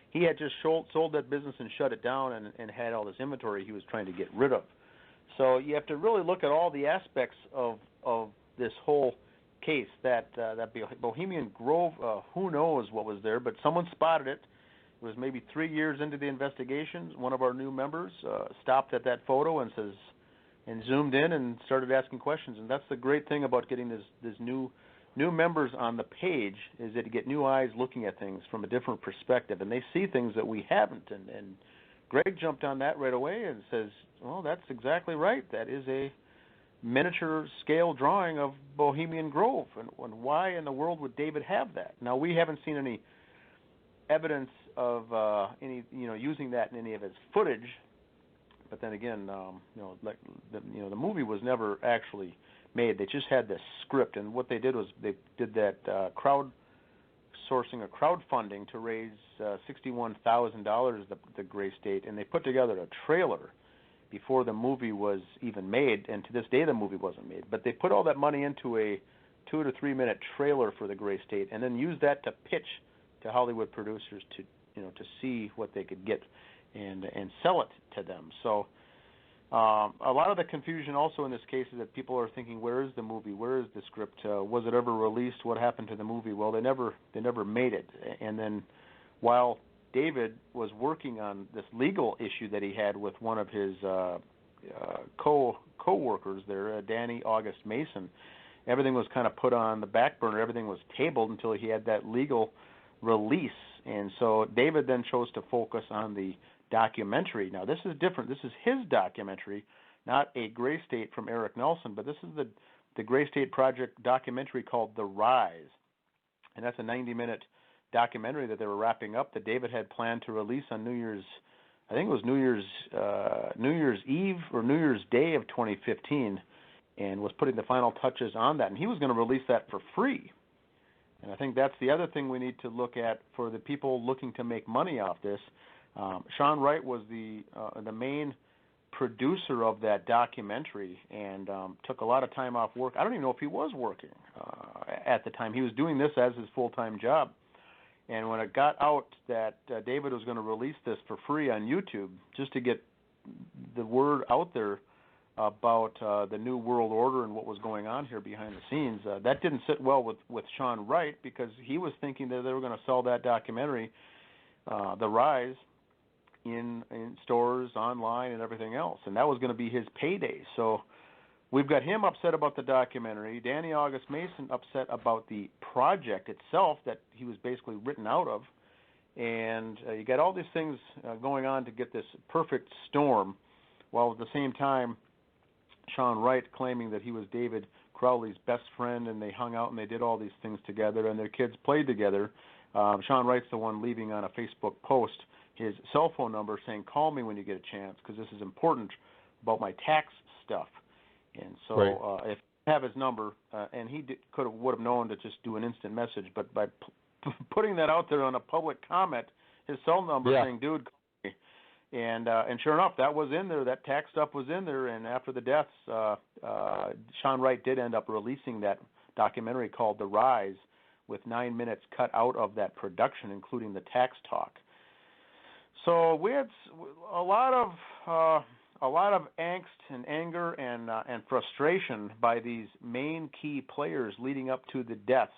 he had just sold that business and shut it down and had all this inventory he was trying to get rid of. So you have to really look at all the aspects of this whole case. That Bohemian Grove, who knows what was there, but someone spotted it. It was maybe 3 years into the investigations. One of our new members stopped at that photo and zoomed in and started asking questions. And that's the great thing about getting this new members on the page, is that you get new eyes looking at things from a different perspective, and they see things that we haven't. And Greg jumped on that right away and says, well, that's exactly right. That is a miniature scale drawing of Bohemian Grove, and why in the world would David have that? Now, we haven't seen any evidence of using that in any of his footage, but then again, the movie was never actually made. They just had this script, and what they did was they did that crowdsourcing or crowdfunding to raise $61,000 the Gray State, and they put together a trailer before the movie was even made, and to this day the movie wasn't made. But they put all that money into a 2 to 3 minute trailer for the Gray State, and then used that to pitch to Hollywood producers to see what they could get and sell it to them. So a lot of the confusion also in this case is that people are thinking, where is the movie? Where is the script? Was it ever released? What happened to the movie? Well, they never made it. And then while David was working on this legal issue that he had with one of his co-workers there, Danny August Mason, everything was kind of put on the back burner. Everything was tabled until he had that legal release. And so David then chose to focus on the documentary. Now, this is different. This is his documentary, not a Gray State from Eric Nelson, but this is the Gray State Project documentary called The Rise. And that's a 90-minute documentary that they were wrapping up that David had planned to release on New Year's Eve or New Year's Day of 2015, and was putting the final touches on that. And he was going to release that for free. And I think that's the other thing we need to look at for the people looking to make money off this. Sean Wright was the main producer of that documentary, and took a lot of time off work. I don't even know if he was working at the time. He was doing this as his full-time job. And when it got out that David was going to release this for free on YouTube, just to get the word out there about the New World Order and what was going on here behind the scenes, that didn't sit well with Sean Wright, because he was thinking that they were going to sell that documentary, The Rise, in stores, online, and everything else. And that was going to be his payday. So we've got him upset about the documentary, Danny August Mason upset about the project itself that he was basically written out of, and you got all these things going on to get this perfect storm, while at the same time Sean Wright claiming that he was David Crowley's best friend, and they hung out and they did all these things together, and their kids played together. Sean Wright's the one leaving on a Facebook post his cell phone number, saying, "Call me when you get a chance, because this is important about my tax stuff." And so, if you have his number, and he would have known to just do an instant message, but by putting that out there on a public comment, his cell number saying, "Dude, call me." And sure enough, that was in there. That tax stuff was in there. And after the deaths, Sean Wright did end up releasing that documentary called The Rise, with 9 minutes cut out of that production, including the tax talk. So we had a lot of angst and anger and frustration by these main key players leading up to the deaths.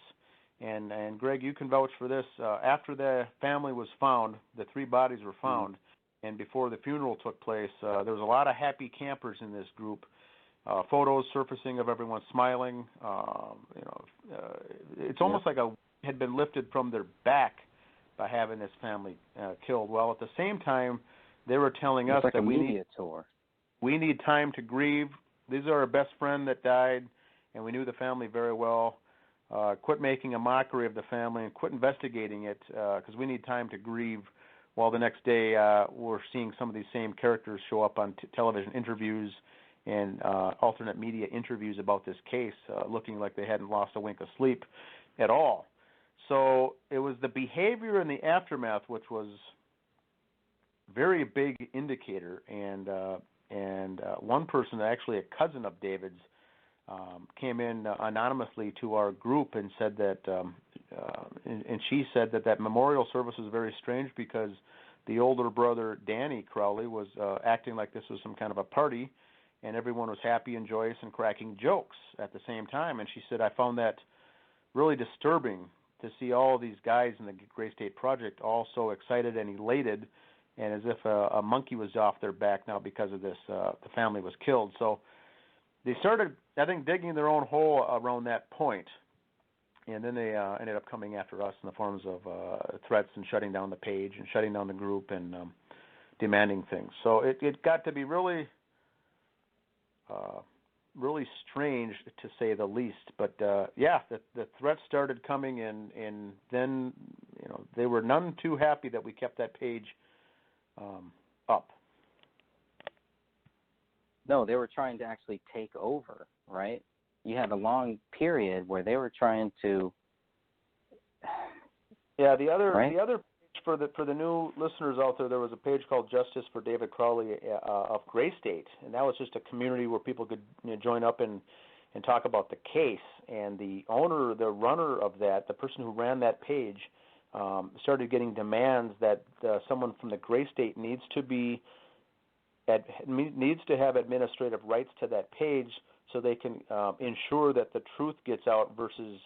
And Greg, you can vouch for this. After the family was found, the 3 bodies were found, and before the funeral took place, there was a lot of happy campers in this group. Photos surfacing of everyone smiling. It's almost like had been lifted from their back by having this family killed. Well, at the same time, they were telling us that we need time to grieve. These are our best friend that died, and we knew the family very well. Quit making a mockery of the family and quit investigating it, because we need time to grieve. While the next day, we're seeing some of these same characters show up on television interviews and alternate media interviews about this case, looking like they hadn't lost a wink of sleep at all. So it was the behavior in the aftermath which was very big indicator. And one person, actually a cousin of David's, came in anonymously to our group and said that, and she said that memorial service was very strange because the older brother, Danny Crowley, was acting like this was some kind of a party, and everyone was happy and joyous and cracking jokes at the same time. And she said, I found that really disturbing to see all of these guys in the Gray State Project all so excited and elated, and as if a monkey was off their back now because of this, the family was killed. So they started, I think, digging their own hole around that point, and then they ended up coming after us in the forms of threats and shutting down the page and shutting down the group and demanding things. So it got to be really strange, to say the least. But the threats started coming, and then they were none too happy that we kept that page up. No, they were trying to actually take over, right? You had a long period where they were trying to. Yeah, the other page for the new listeners out there was a page called Justice for David Crowley of Gray State, and that was just a community where people could join up and talk about the case. And the runner of that, the person who ran that page, started getting demands that someone from the Gray State needs to have administrative rights to that page so they can ensure that the truth gets out versus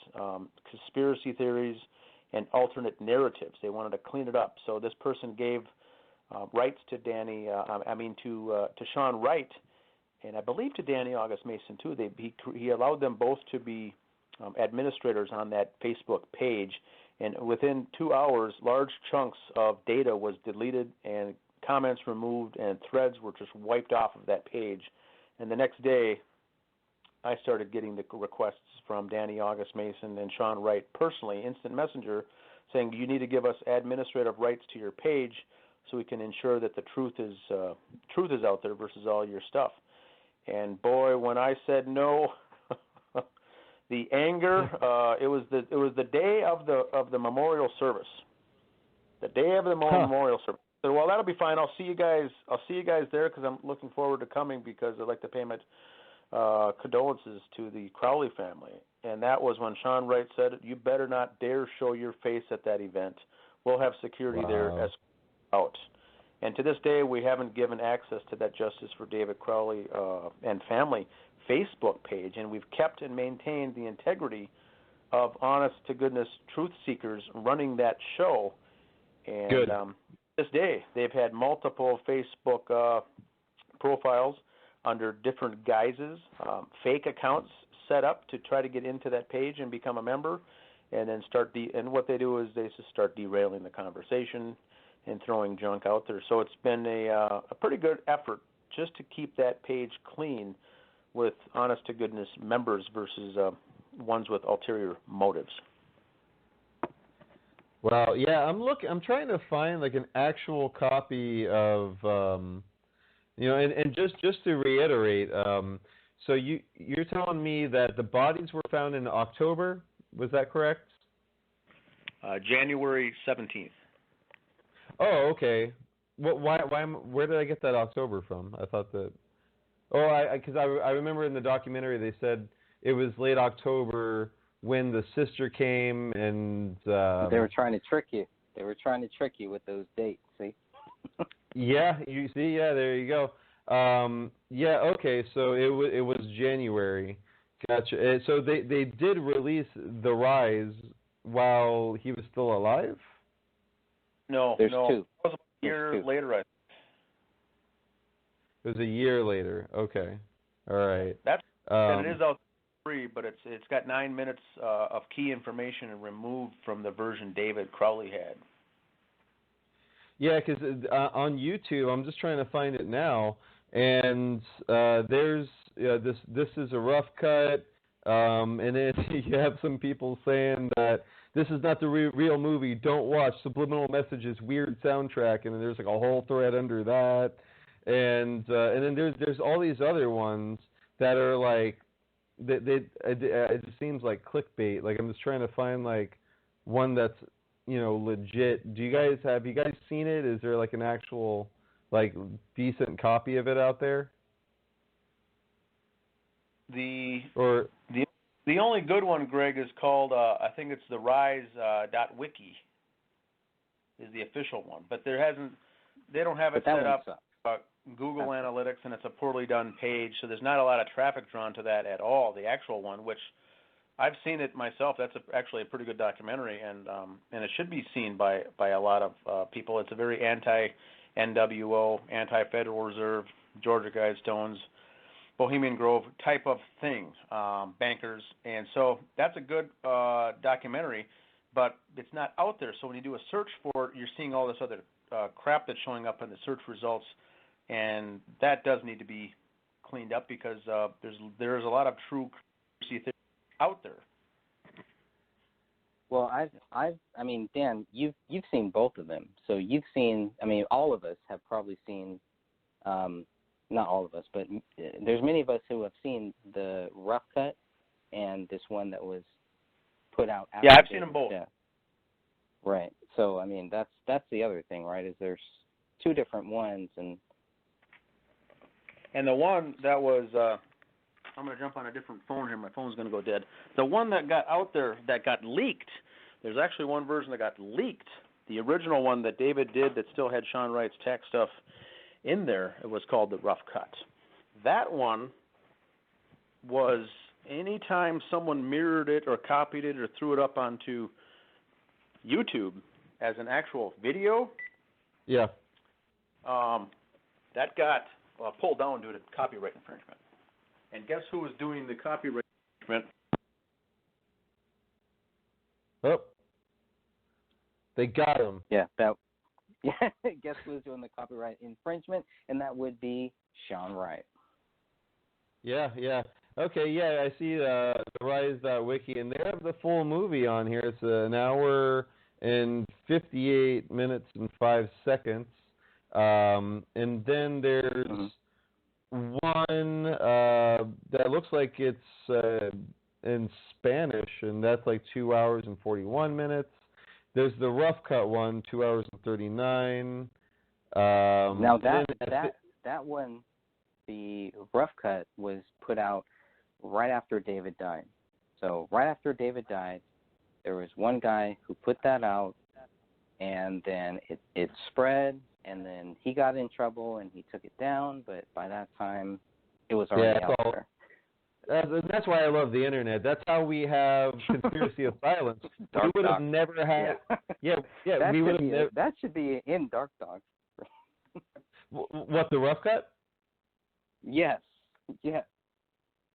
conspiracy theories and alternate narratives. They wanted to clean it up. So this person gave rights to to Sean Wright, and I believe to Danny August Mason too. He allowed them both to be administrators on that Facebook page, and within 2 hours, large chunks of data was deleted and comments removed, and threads were just wiped off of that page. And the next day, I started getting the requests from Danny August Mason and Sean Wright personally, instant messenger, saying you need to give us administrative rights to your page so we can ensure that the truth is out there versus all your stuff. And boy, when I said no, the anger. It was the day of the memorial service. The day of the memorial service. So, well, that'll be fine. I'll see you guys there because I'm looking forward to coming because I'd like to pay my condolences to the Crowley family. And that was when Sean Wright said, you better not dare show your face at that event. We'll have security there as out. And to this day, we haven't given access to that Justice for David Crowley and Family Facebook page, and we've kept and maintained the integrity of honest-to-goodness truth seekers running that show. And Good. This day, they've had multiple Facebook profiles under different guises, fake accounts set up to try to get into that page and become a member, and then and what they do is they just start derailing the conversation and throwing junk out there. So it's been a pretty good effort just to keep that page clean with honest-to-goodness members versus ones with ulterior motives. Well, yeah, I'm trying to find like an actual copy of, and just to reiterate, so you're telling me that the bodies were found in October? Was that correct? January 17th. Oh, okay. Where did I get that October from? I thought that. Oh, because I remember in the documentary they said it was late October when the sister came and. They were trying to trick you. They were trying to trick you with those dates. See. Yeah, you see. Yeah, there you go. Yeah, okay. So it was January. Gotcha. So they did release The Rise while he was still alive? No, There's no. two. It was a year later, I think. It was a year later. Okay. All right. And it is out free, but it's got 9 minutes of key information removed from the version David Crowley had. Yeah, because on YouTube, I'm just trying to find it now, and there's this is a rough cut, and then you have some people saying that this is not the real movie. Don't watch. Subliminal messages, weird soundtrack, and then there's like a whole thread under that, and then there's all these other ones that are like it seems like clickbait. Like I'm just trying to find like one that's legit. Have you guys seen it? Is there like an actual like decent copy of it out there? The only good one, Greg, is called I think it's the Rise.wiki is the official one, but they don't have it set up Google Analytics, and it's a poorly done page, so there's not a lot of traffic drawn to that at all. The actual one, which I've seen it myself. That's actually a pretty good documentary, and it should be seen by a lot of people. It's a very anti-NWO, anti-Federal Reserve, Georgia Guidestones, Bohemian Grove type of thing, bankers. And so that's a good documentary, but it's not out there. So when you do a search for it, you're seeing all this other crap that's showing up in the search results, and that does need to be cleaned up because there's a lot of true conspiracy theories out there. Well, I mean, Dan, you've seen both of them. So you've seen, I mean, all of us have probably seen, not all of us, but there's many of us who have seen the rough cut and this one that was put out after. Yeah, I've seen them both. Death. Right. So, I mean, that's the other thing, right, is there's two different ones. And the one that was, I'm going to jump on a different phone here. My phone's going to go dead. The one that got out there, that got leaked, there's actually one version that got leaked. The original one that David did that still had Sean Wright's tech stuff in there, it was called the Rough Cut. That one was anytime someone mirrored it or copied it or threw it up onto YouTube as an actual video, yeah, that got pulled down due to copyright infringement. And guess who was doing the copyright infringement? Oh, they got him. Yeah, guess who was doing the copyright infringement? And that would be Sean Wright. Yeah. Okay, yeah, I see the Rise.wiki, and they have the full movie on here. It's an hour and 58 minutes and 5 seconds. And then there's one that looks like it's in Spanish, and that's like 2 hours and 41 minutes. There's the rough cut one, 2 hours and 39. Now that one, the rough cut was put out right after David died. So right after David died, there was one guy who put that out, and then it spread, and then he got in trouble and he took it down. But by that time, it was already out there. That's why I love the internet. That's how we have conspiracy of silence. We would have never had. Yeah. We would have. That should be in DarkDox. What, the rough cut? Yes. Yeah.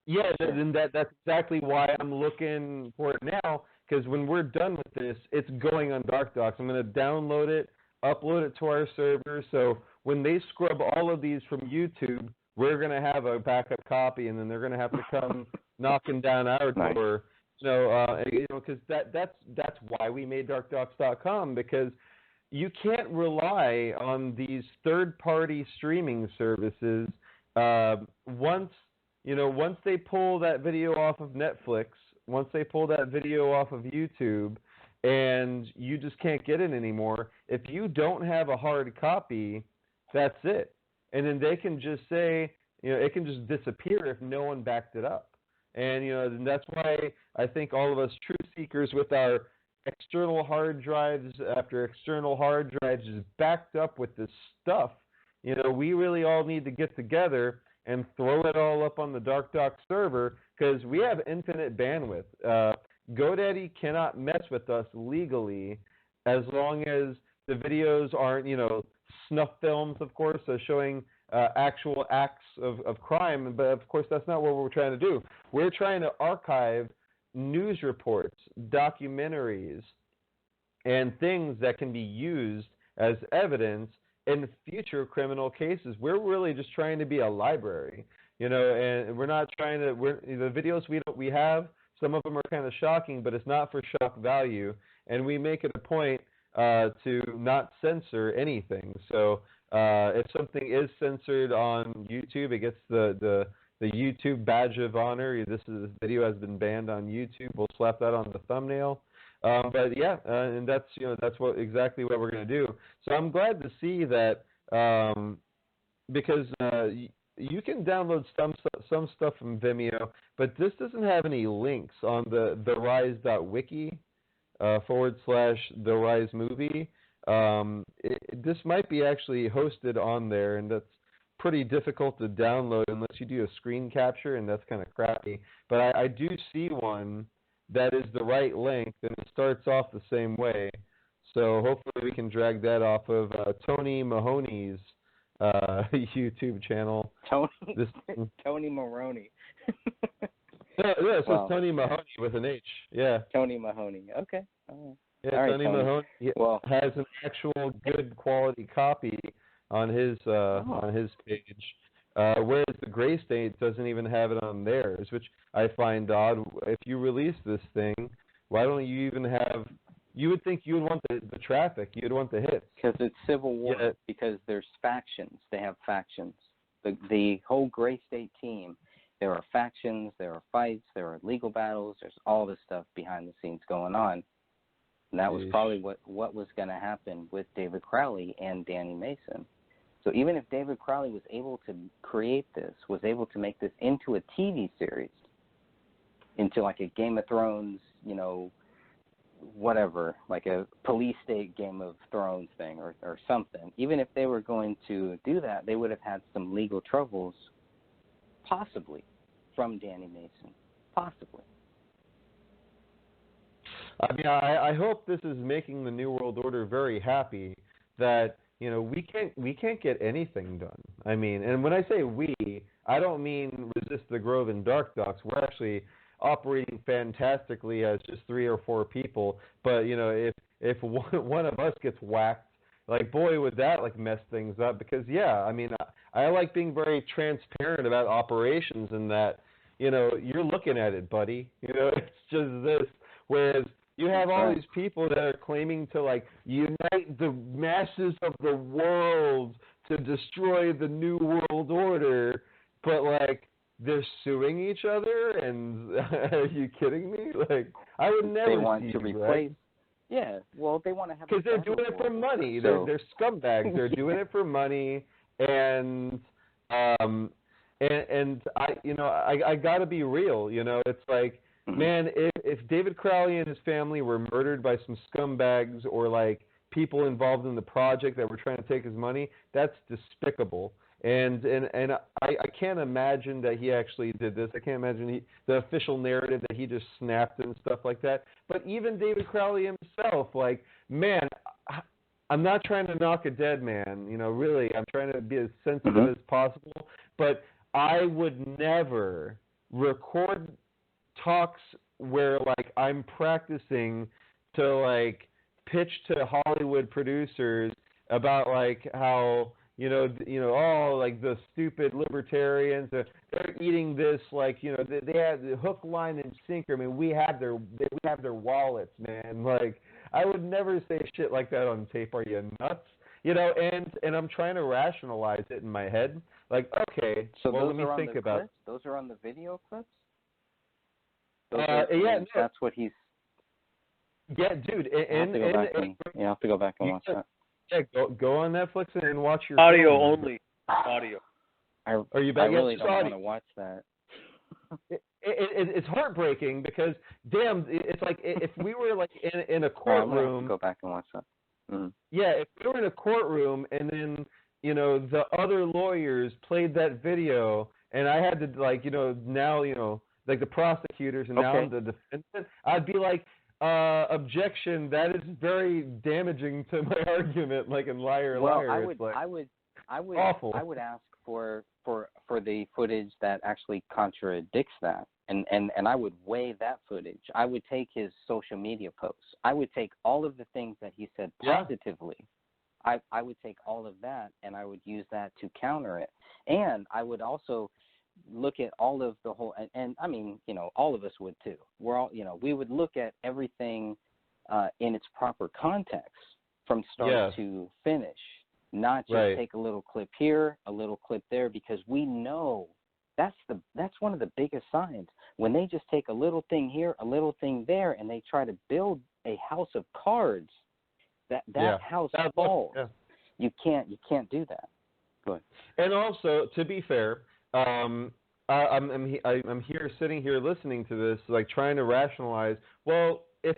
Yeah, and that's exactly why I'm looking for it now. Because when we're done with this, it's going on DarkDox. I'm going to download it, upload it to our server. So when they scrub all of these from YouTube, we're going to have a backup copy, and then they're going to have to come knocking down our door Because that's why we made DarkDox.com, because you can't rely on these third-party streaming services. Once they pull that video off of Netflix, once they pull that video off of YouTube, and you just can't get it anymore, if you don't have a hard copy, that's it. And then they can just say, it can just disappear if no one backed it up. And, that's why I think all of us truth seekers with our external hard drives after external hard drives is backed up with this stuff, we really all need to get together and throw it all up on the DarkDox server, because we have infinite bandwidth. GoDaddy cannot mess with us legally as long as the videos aren't, snuff films, of course, showing actual acts of crime. But, of course, that's not what we're trying to do. We're trying to archive news reports, documentaries, and things that can be used as evidence in future criminal cases. We're really just trying to be a library, and we're not trying to. The videos we have, some of them are kind of shocking, but it's not for shock value, and we make it a point to not censor anything. So if something is censored on YouTube, it gets the YouTube badge of honor. This video has been banned on YouTube. We'll slap that on the thumbnail. But yeah, and that's exactly what we're going to do. So I'm glad to see that, because you can download some stuff from Vimeo, but this doesn't have any links on the therise.wiki /The Rise Movie. This might be actually hosted on there, and that's pretty difficult to download unless you do a screen capture, and that's kind of crappy. But I do see one that is the right length, and it starts off the same way. So hopefully we can drag that off of Tony Mahoney's YouTube channel. Tony Maroney. Yeah, so it's Tony Mahoney with an H. Yeah. Tony Mahoney. Okay. Yeah, all right, Tony Mahoney has an actual good quality copy on his page, whereas the Gray State doesn't even have it on theirs, which I find odd. If you release this thing, why don't you even have? You would think you would want the traffic, you'd want the hits. Because it's civil war. Yeah. Because there's factions. They have factions. The whole Gray State team. There are factions. There are fights. There are legal battles. There's all this stuff behind the scenes going on. And that was probably what was going to happen with David Crowley and Danny Mason. So even if David Crowley was able to create this, was able to make this into a TV series, into like a Game of Thrones, whatever, like a police state Game of Thrones thing or something, even if they were going to do that, they would have had some legal troubles, possibly, from Danny Mason. Possibly. I mean, I hope this is making the New World Order very happy that, we can't get anything done. I mean, and when I say we, I don't mean Resist the Grove and DarkDox. We're actually operating fantastically as just 3 or 4 people. But, if one of us gets whacked, like, boy, would that, mess things up. Because, yeah, I mean, I like being very transparent about operations and that, you're looking at it, buddy. It's just this. Whereas you have all these people that are claiming to, unite the masses of the world to destroy the New World Order, but, they're suing each other, and are you kidding me? I would never. They want to replace. Right? Yeah, well, they want to have. Because they're doing it for money. So. They're scumbags. They're doing it for money, and I gotta be real. It's like, man, if David Crowley and his family were murdered by some scumbags or people involved in the project that were trying to take his money, that's despicable. And I can't imagine that he actually did this. I can't imagine the official narrative that he just snapped and stuff like that. But even David Crowley himself, man, I'm not trying to knock a dead man. Really, I'm trying to be as sensitive as possible. But I would never record talks where I'm practicing to pitch to Hollywood producers about how oh, like the stupid libertarians, they're eating this, like, they had the hook, line, and sinker. I mean, we have their wallets, man. Like, I would never say shit like that on tape. Are you nuts? And I'm trying to rationalize it in my head. Like, okay, so well, those let me are on think the about clips? Those are on the video clips? That's what he's... Yeah, dude. You have to go back and watch that. Yeah, go on Netflix and watch your audio film. only. Audio. Are you back? I really don't want to watch that. It's heartbreaking because, damn, it's like if we were like in a courtroom. Go back and watch that. Mm-hmm. Yeah, if we were in a courtroom and then the other lawyers played that video and I had to now like the prosecutors and now I'm the defendant, I'd be like, objection, that is very damaging to my argument, like in liar. I would awful. I would ask for the footage that actually contradicts that, and I would weigh that footage. I would take his social media posts. I would take all of the things that he said positively. Yeah. I would take all of that and I would use that to counter it. And I would also look at all of the whole, and I mean, all of us would too. We're all, we would look at everything in its proper context from start to finish, not just take a little clip here, a little clip there, because we know that's one of the biggest signs. When they just take a little thing here, a little thing there, and they try to build a house of cards, that house falls. Yeah. You can't do that. Go ahead. And also, to be fair, I'm here sitting here listening to this, like trying to rationalize. Well, if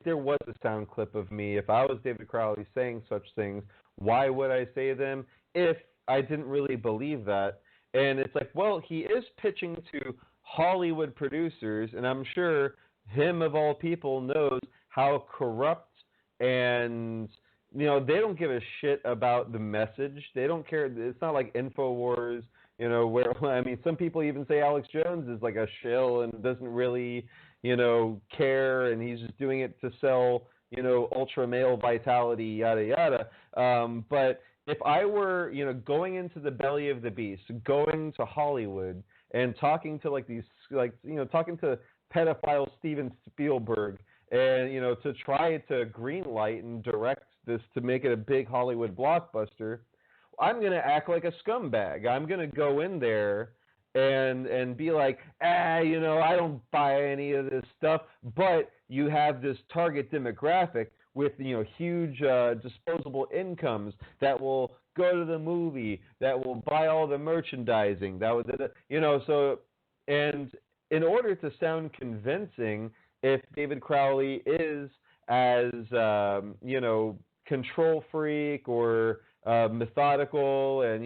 there was a sound clip of me, if I was David Crowley saying such things, why would I say them if I didn't really believe that? And it's like, well, he is pitching to Hollywood producers, and I'm sure him of all people knows how corrupt and they don't give a shit about the message. They don't care. It's not like InfoWars. Where some people even say Alex Jones is like a shill and doesn't really, care, and he's just doing it to sell, ultra male vitality, yada yada. But if I were, going into the belly of the beast, going to Hollywood and talking to talking to pedophile Steven Spielberg, and to try to greenlight and direct this to make it a big Hollywood blockbuster, I'm going to act like a scumbag. I'm going to go in there and be like, I don't buy any of this stuff. But you have this target demographic with, huge disposable incomes that will go to the movie, that will buy all the merchandising, and in order to sound convincing, if David Crowley is as, control freak or methodical and,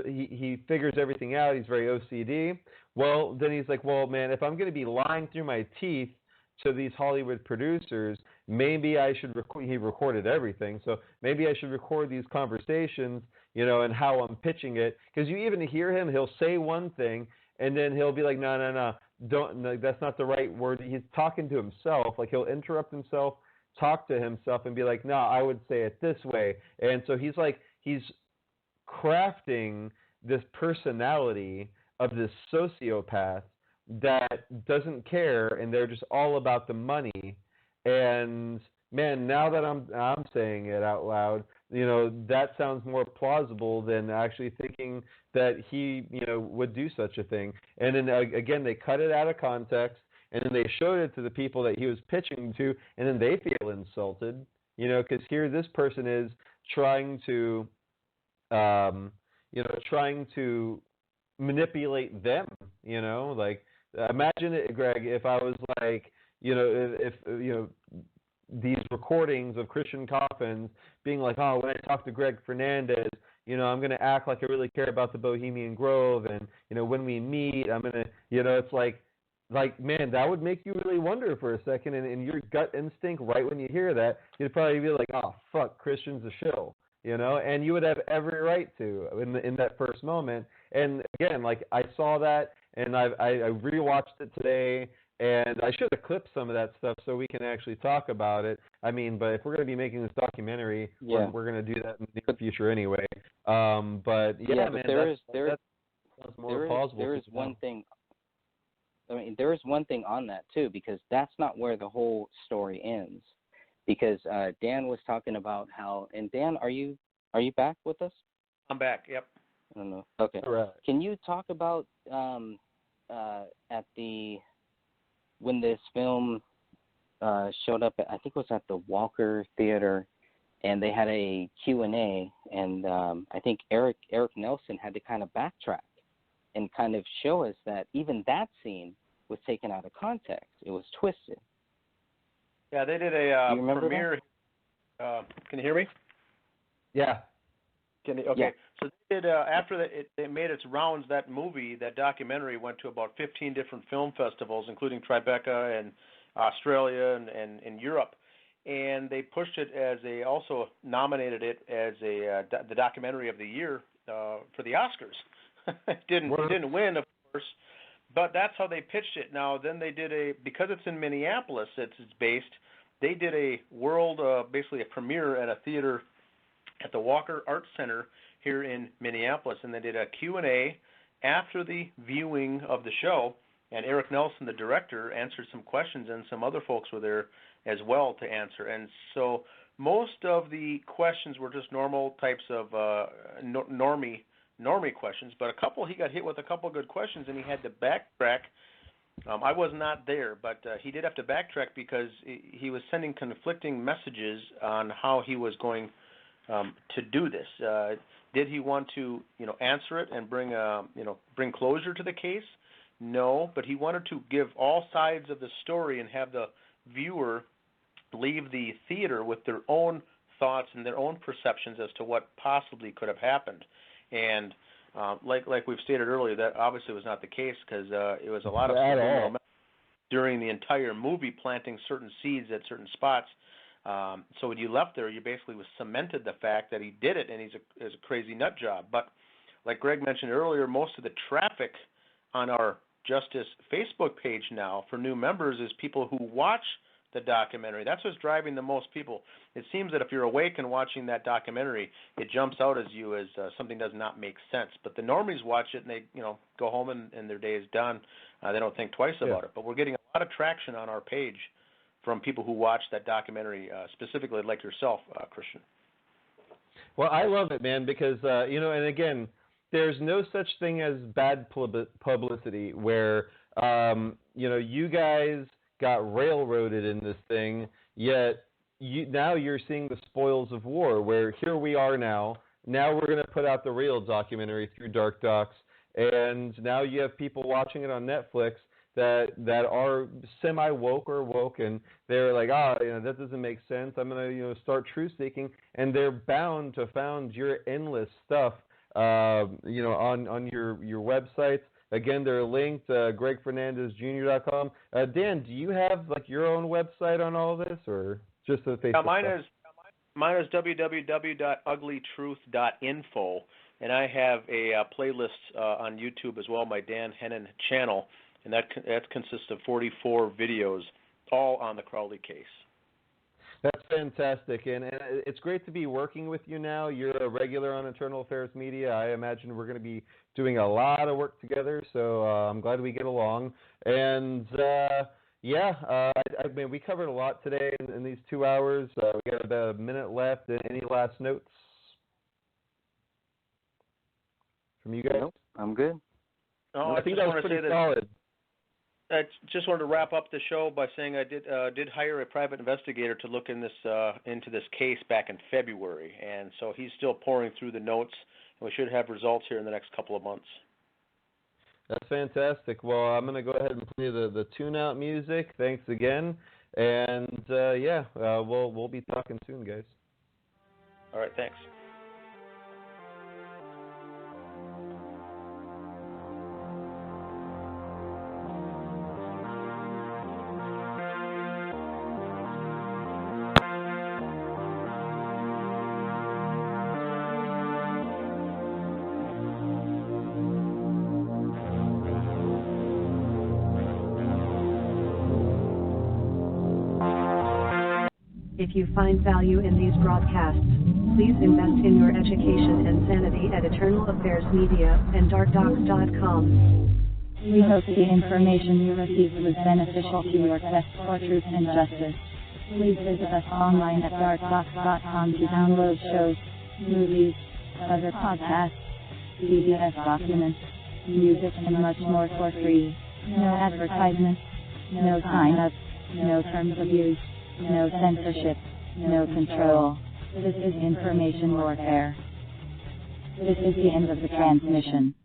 he figures everything out, he's very OCD, well, then he's like, well, man, if I'm going to be lying through my teeth to these Hollywood producers, maybe I should he recorded everything, so maybe I should record these conversations, and how I'm pitching it, because you even hear him, he'll say one thing, and then he'll be like, no, that's not the right word. He's talking to himself, like he'll interrupt himself, talk to himself and be like, no, I would say it this way. And so he's crafting this personality of this sociopath that doesn't care, and they're just all about the money. And man, now that I'm saying it out loud, that sounds more plausible than actually thinking that he, would do such a thing. And then again, they cut it out of context. And then they showed it to the people that he was pitching to, and then they feel insulted, because here this person is trying to, trying to manipulate them, like imagine it, Greg, if I was like, if these recordings of Christian Coffins being like, oh, when I talk to Greg Fernandez, I'm going to act like I really care about the Bohemian Grove, and, when we meet, I'm going to, it's like, man, that would make you really wonder for a second, and your gut instinct right when you hear that, you'd probably be like, oh, fuck, Christian's a shill, and you would have every right to in that first moment. And again, like I saw that, and I rewatched it today, And I should have clipped some of that stuff so we can actually talk about it. I mean, but if we're going to be making this documentary, we're going to do that in the near future anyway. But yeah, man, that's more plausible. There is one thing. I mean, there is one thing on that too, because that's not where the whole story ends. Because Dan was talking about how, and Dan, are you back with us? I'm back. Yep. I don't know. Okay. Right. Can you talk about when this film showed up? I think it was at the Walker Theater, and they had a Q&A, and I think Eric Nelson had to kind of backtrack and kind of show us that even that scene was taken out of context. It was twisted. Yeah, they did a premiere. That? Can you hear me? Yeah. Okay. Yeah. So they did after they made its rounds. That movie, that documentary, went to about 15 different film festivals, including Tribeca and Australia and in Europe. And they pushed it as also nominated it as the documentary of the year for the Oscars. It didn't win, of course, but that's how they pitched it. Now, then they did because it's in Minneapolis, it's based. They did a world, basically a premiere at a theater at the Walker Arts Center here in Minneapolis, and they did a Q&A after the viewing of the show. And Eric Nelson, the director, answered some questions, and some other folks were there as well to answer. And so most of the questions were just normal types of normie questions, but he got hit with a couple of good questions, and he had to backtrack. I was not there, but he did have to backtrack because he was sending conflicting messages on how he was going to do this. Did he want to, answer it and bring closure to the case? No, but he wanted to give all sides of the story and have the viewer leave the theater with their own thoughts and their own perceptions as to what possibly could have happened. And like we've stated earlier, that obviously was not the case, because it was a lot of subliminal during the entire movie, planting certain seeds at certain spots. So when you left there, you basically cemented the fact that he did it, and he's a crazy nut job. But like Greg mentioned earlier, most of the traffic on our Justice Facebook page now for new members is people who watch the documentary. That's what's driving the most people. It seems that if you're awake and watching that documentary, it jumps out as something does not make sense. But the normies watch it and they go home and their day is done. They don't think twice about it. But we're getting a lot of traction on our page from people who watch that documentary, specifically like yourself, Christian. Well, I love it, man, because and again, there's no such thing as bad publicity where you guys got railroaded in this thing, yet now you're seeing the spoils of war, where here we are now. Now we're going to put out the real documentary through DarkDox, and now you have people watching it on Netflix that are semi-woke or woke, and they're like, that doesn't make sense. I'm going to start truth seeking, and they're bound to find your endless stuff on your websites. Again, they're linked, gregfernandezjr.com. Dan, do you have your own website on all this, or just the Facebook? Mine is www.uglytruth.info, and I have a playlist on YouTube as well, my Dan Hennen channel, and that consists of 44 videos, all on the Crowley case. That's fantastic, and it's great to be working with you now. You're a regular on Internal Affairs Media. I imagine we're going to be doing a lot of work together, so I'm glad we get along. And, I mean, we covered a lot today in these 2 hours. We got about a minute left. Any last notes from you guys? Nope, I'm good. No, I think that was pretty solid. I just wanted to wrap up the show by saying I did hire a private investigator to look into this case back in February, and so he's still pouring through the notes, and we should have results here in the next couple of months. That's fantastic. Well, I'm going to go ahead and play the tune-out music. Thanks again, and we'll be talking soon, guys. All right, thanks. If you find value in these broadcasts, please invest in your education and sanity at Eternal Affairs Media and DarkDox.com. We hope the information you received was beneficial to your quest for truth and justice. Please visit us online at DarkDox.com to download shows, movies, other podcasts, PDF documents, music and much more for free. No advertisements, no sign-ups, no terms of use, no censorship, no control. This is information warfare. This is the end of the transmission.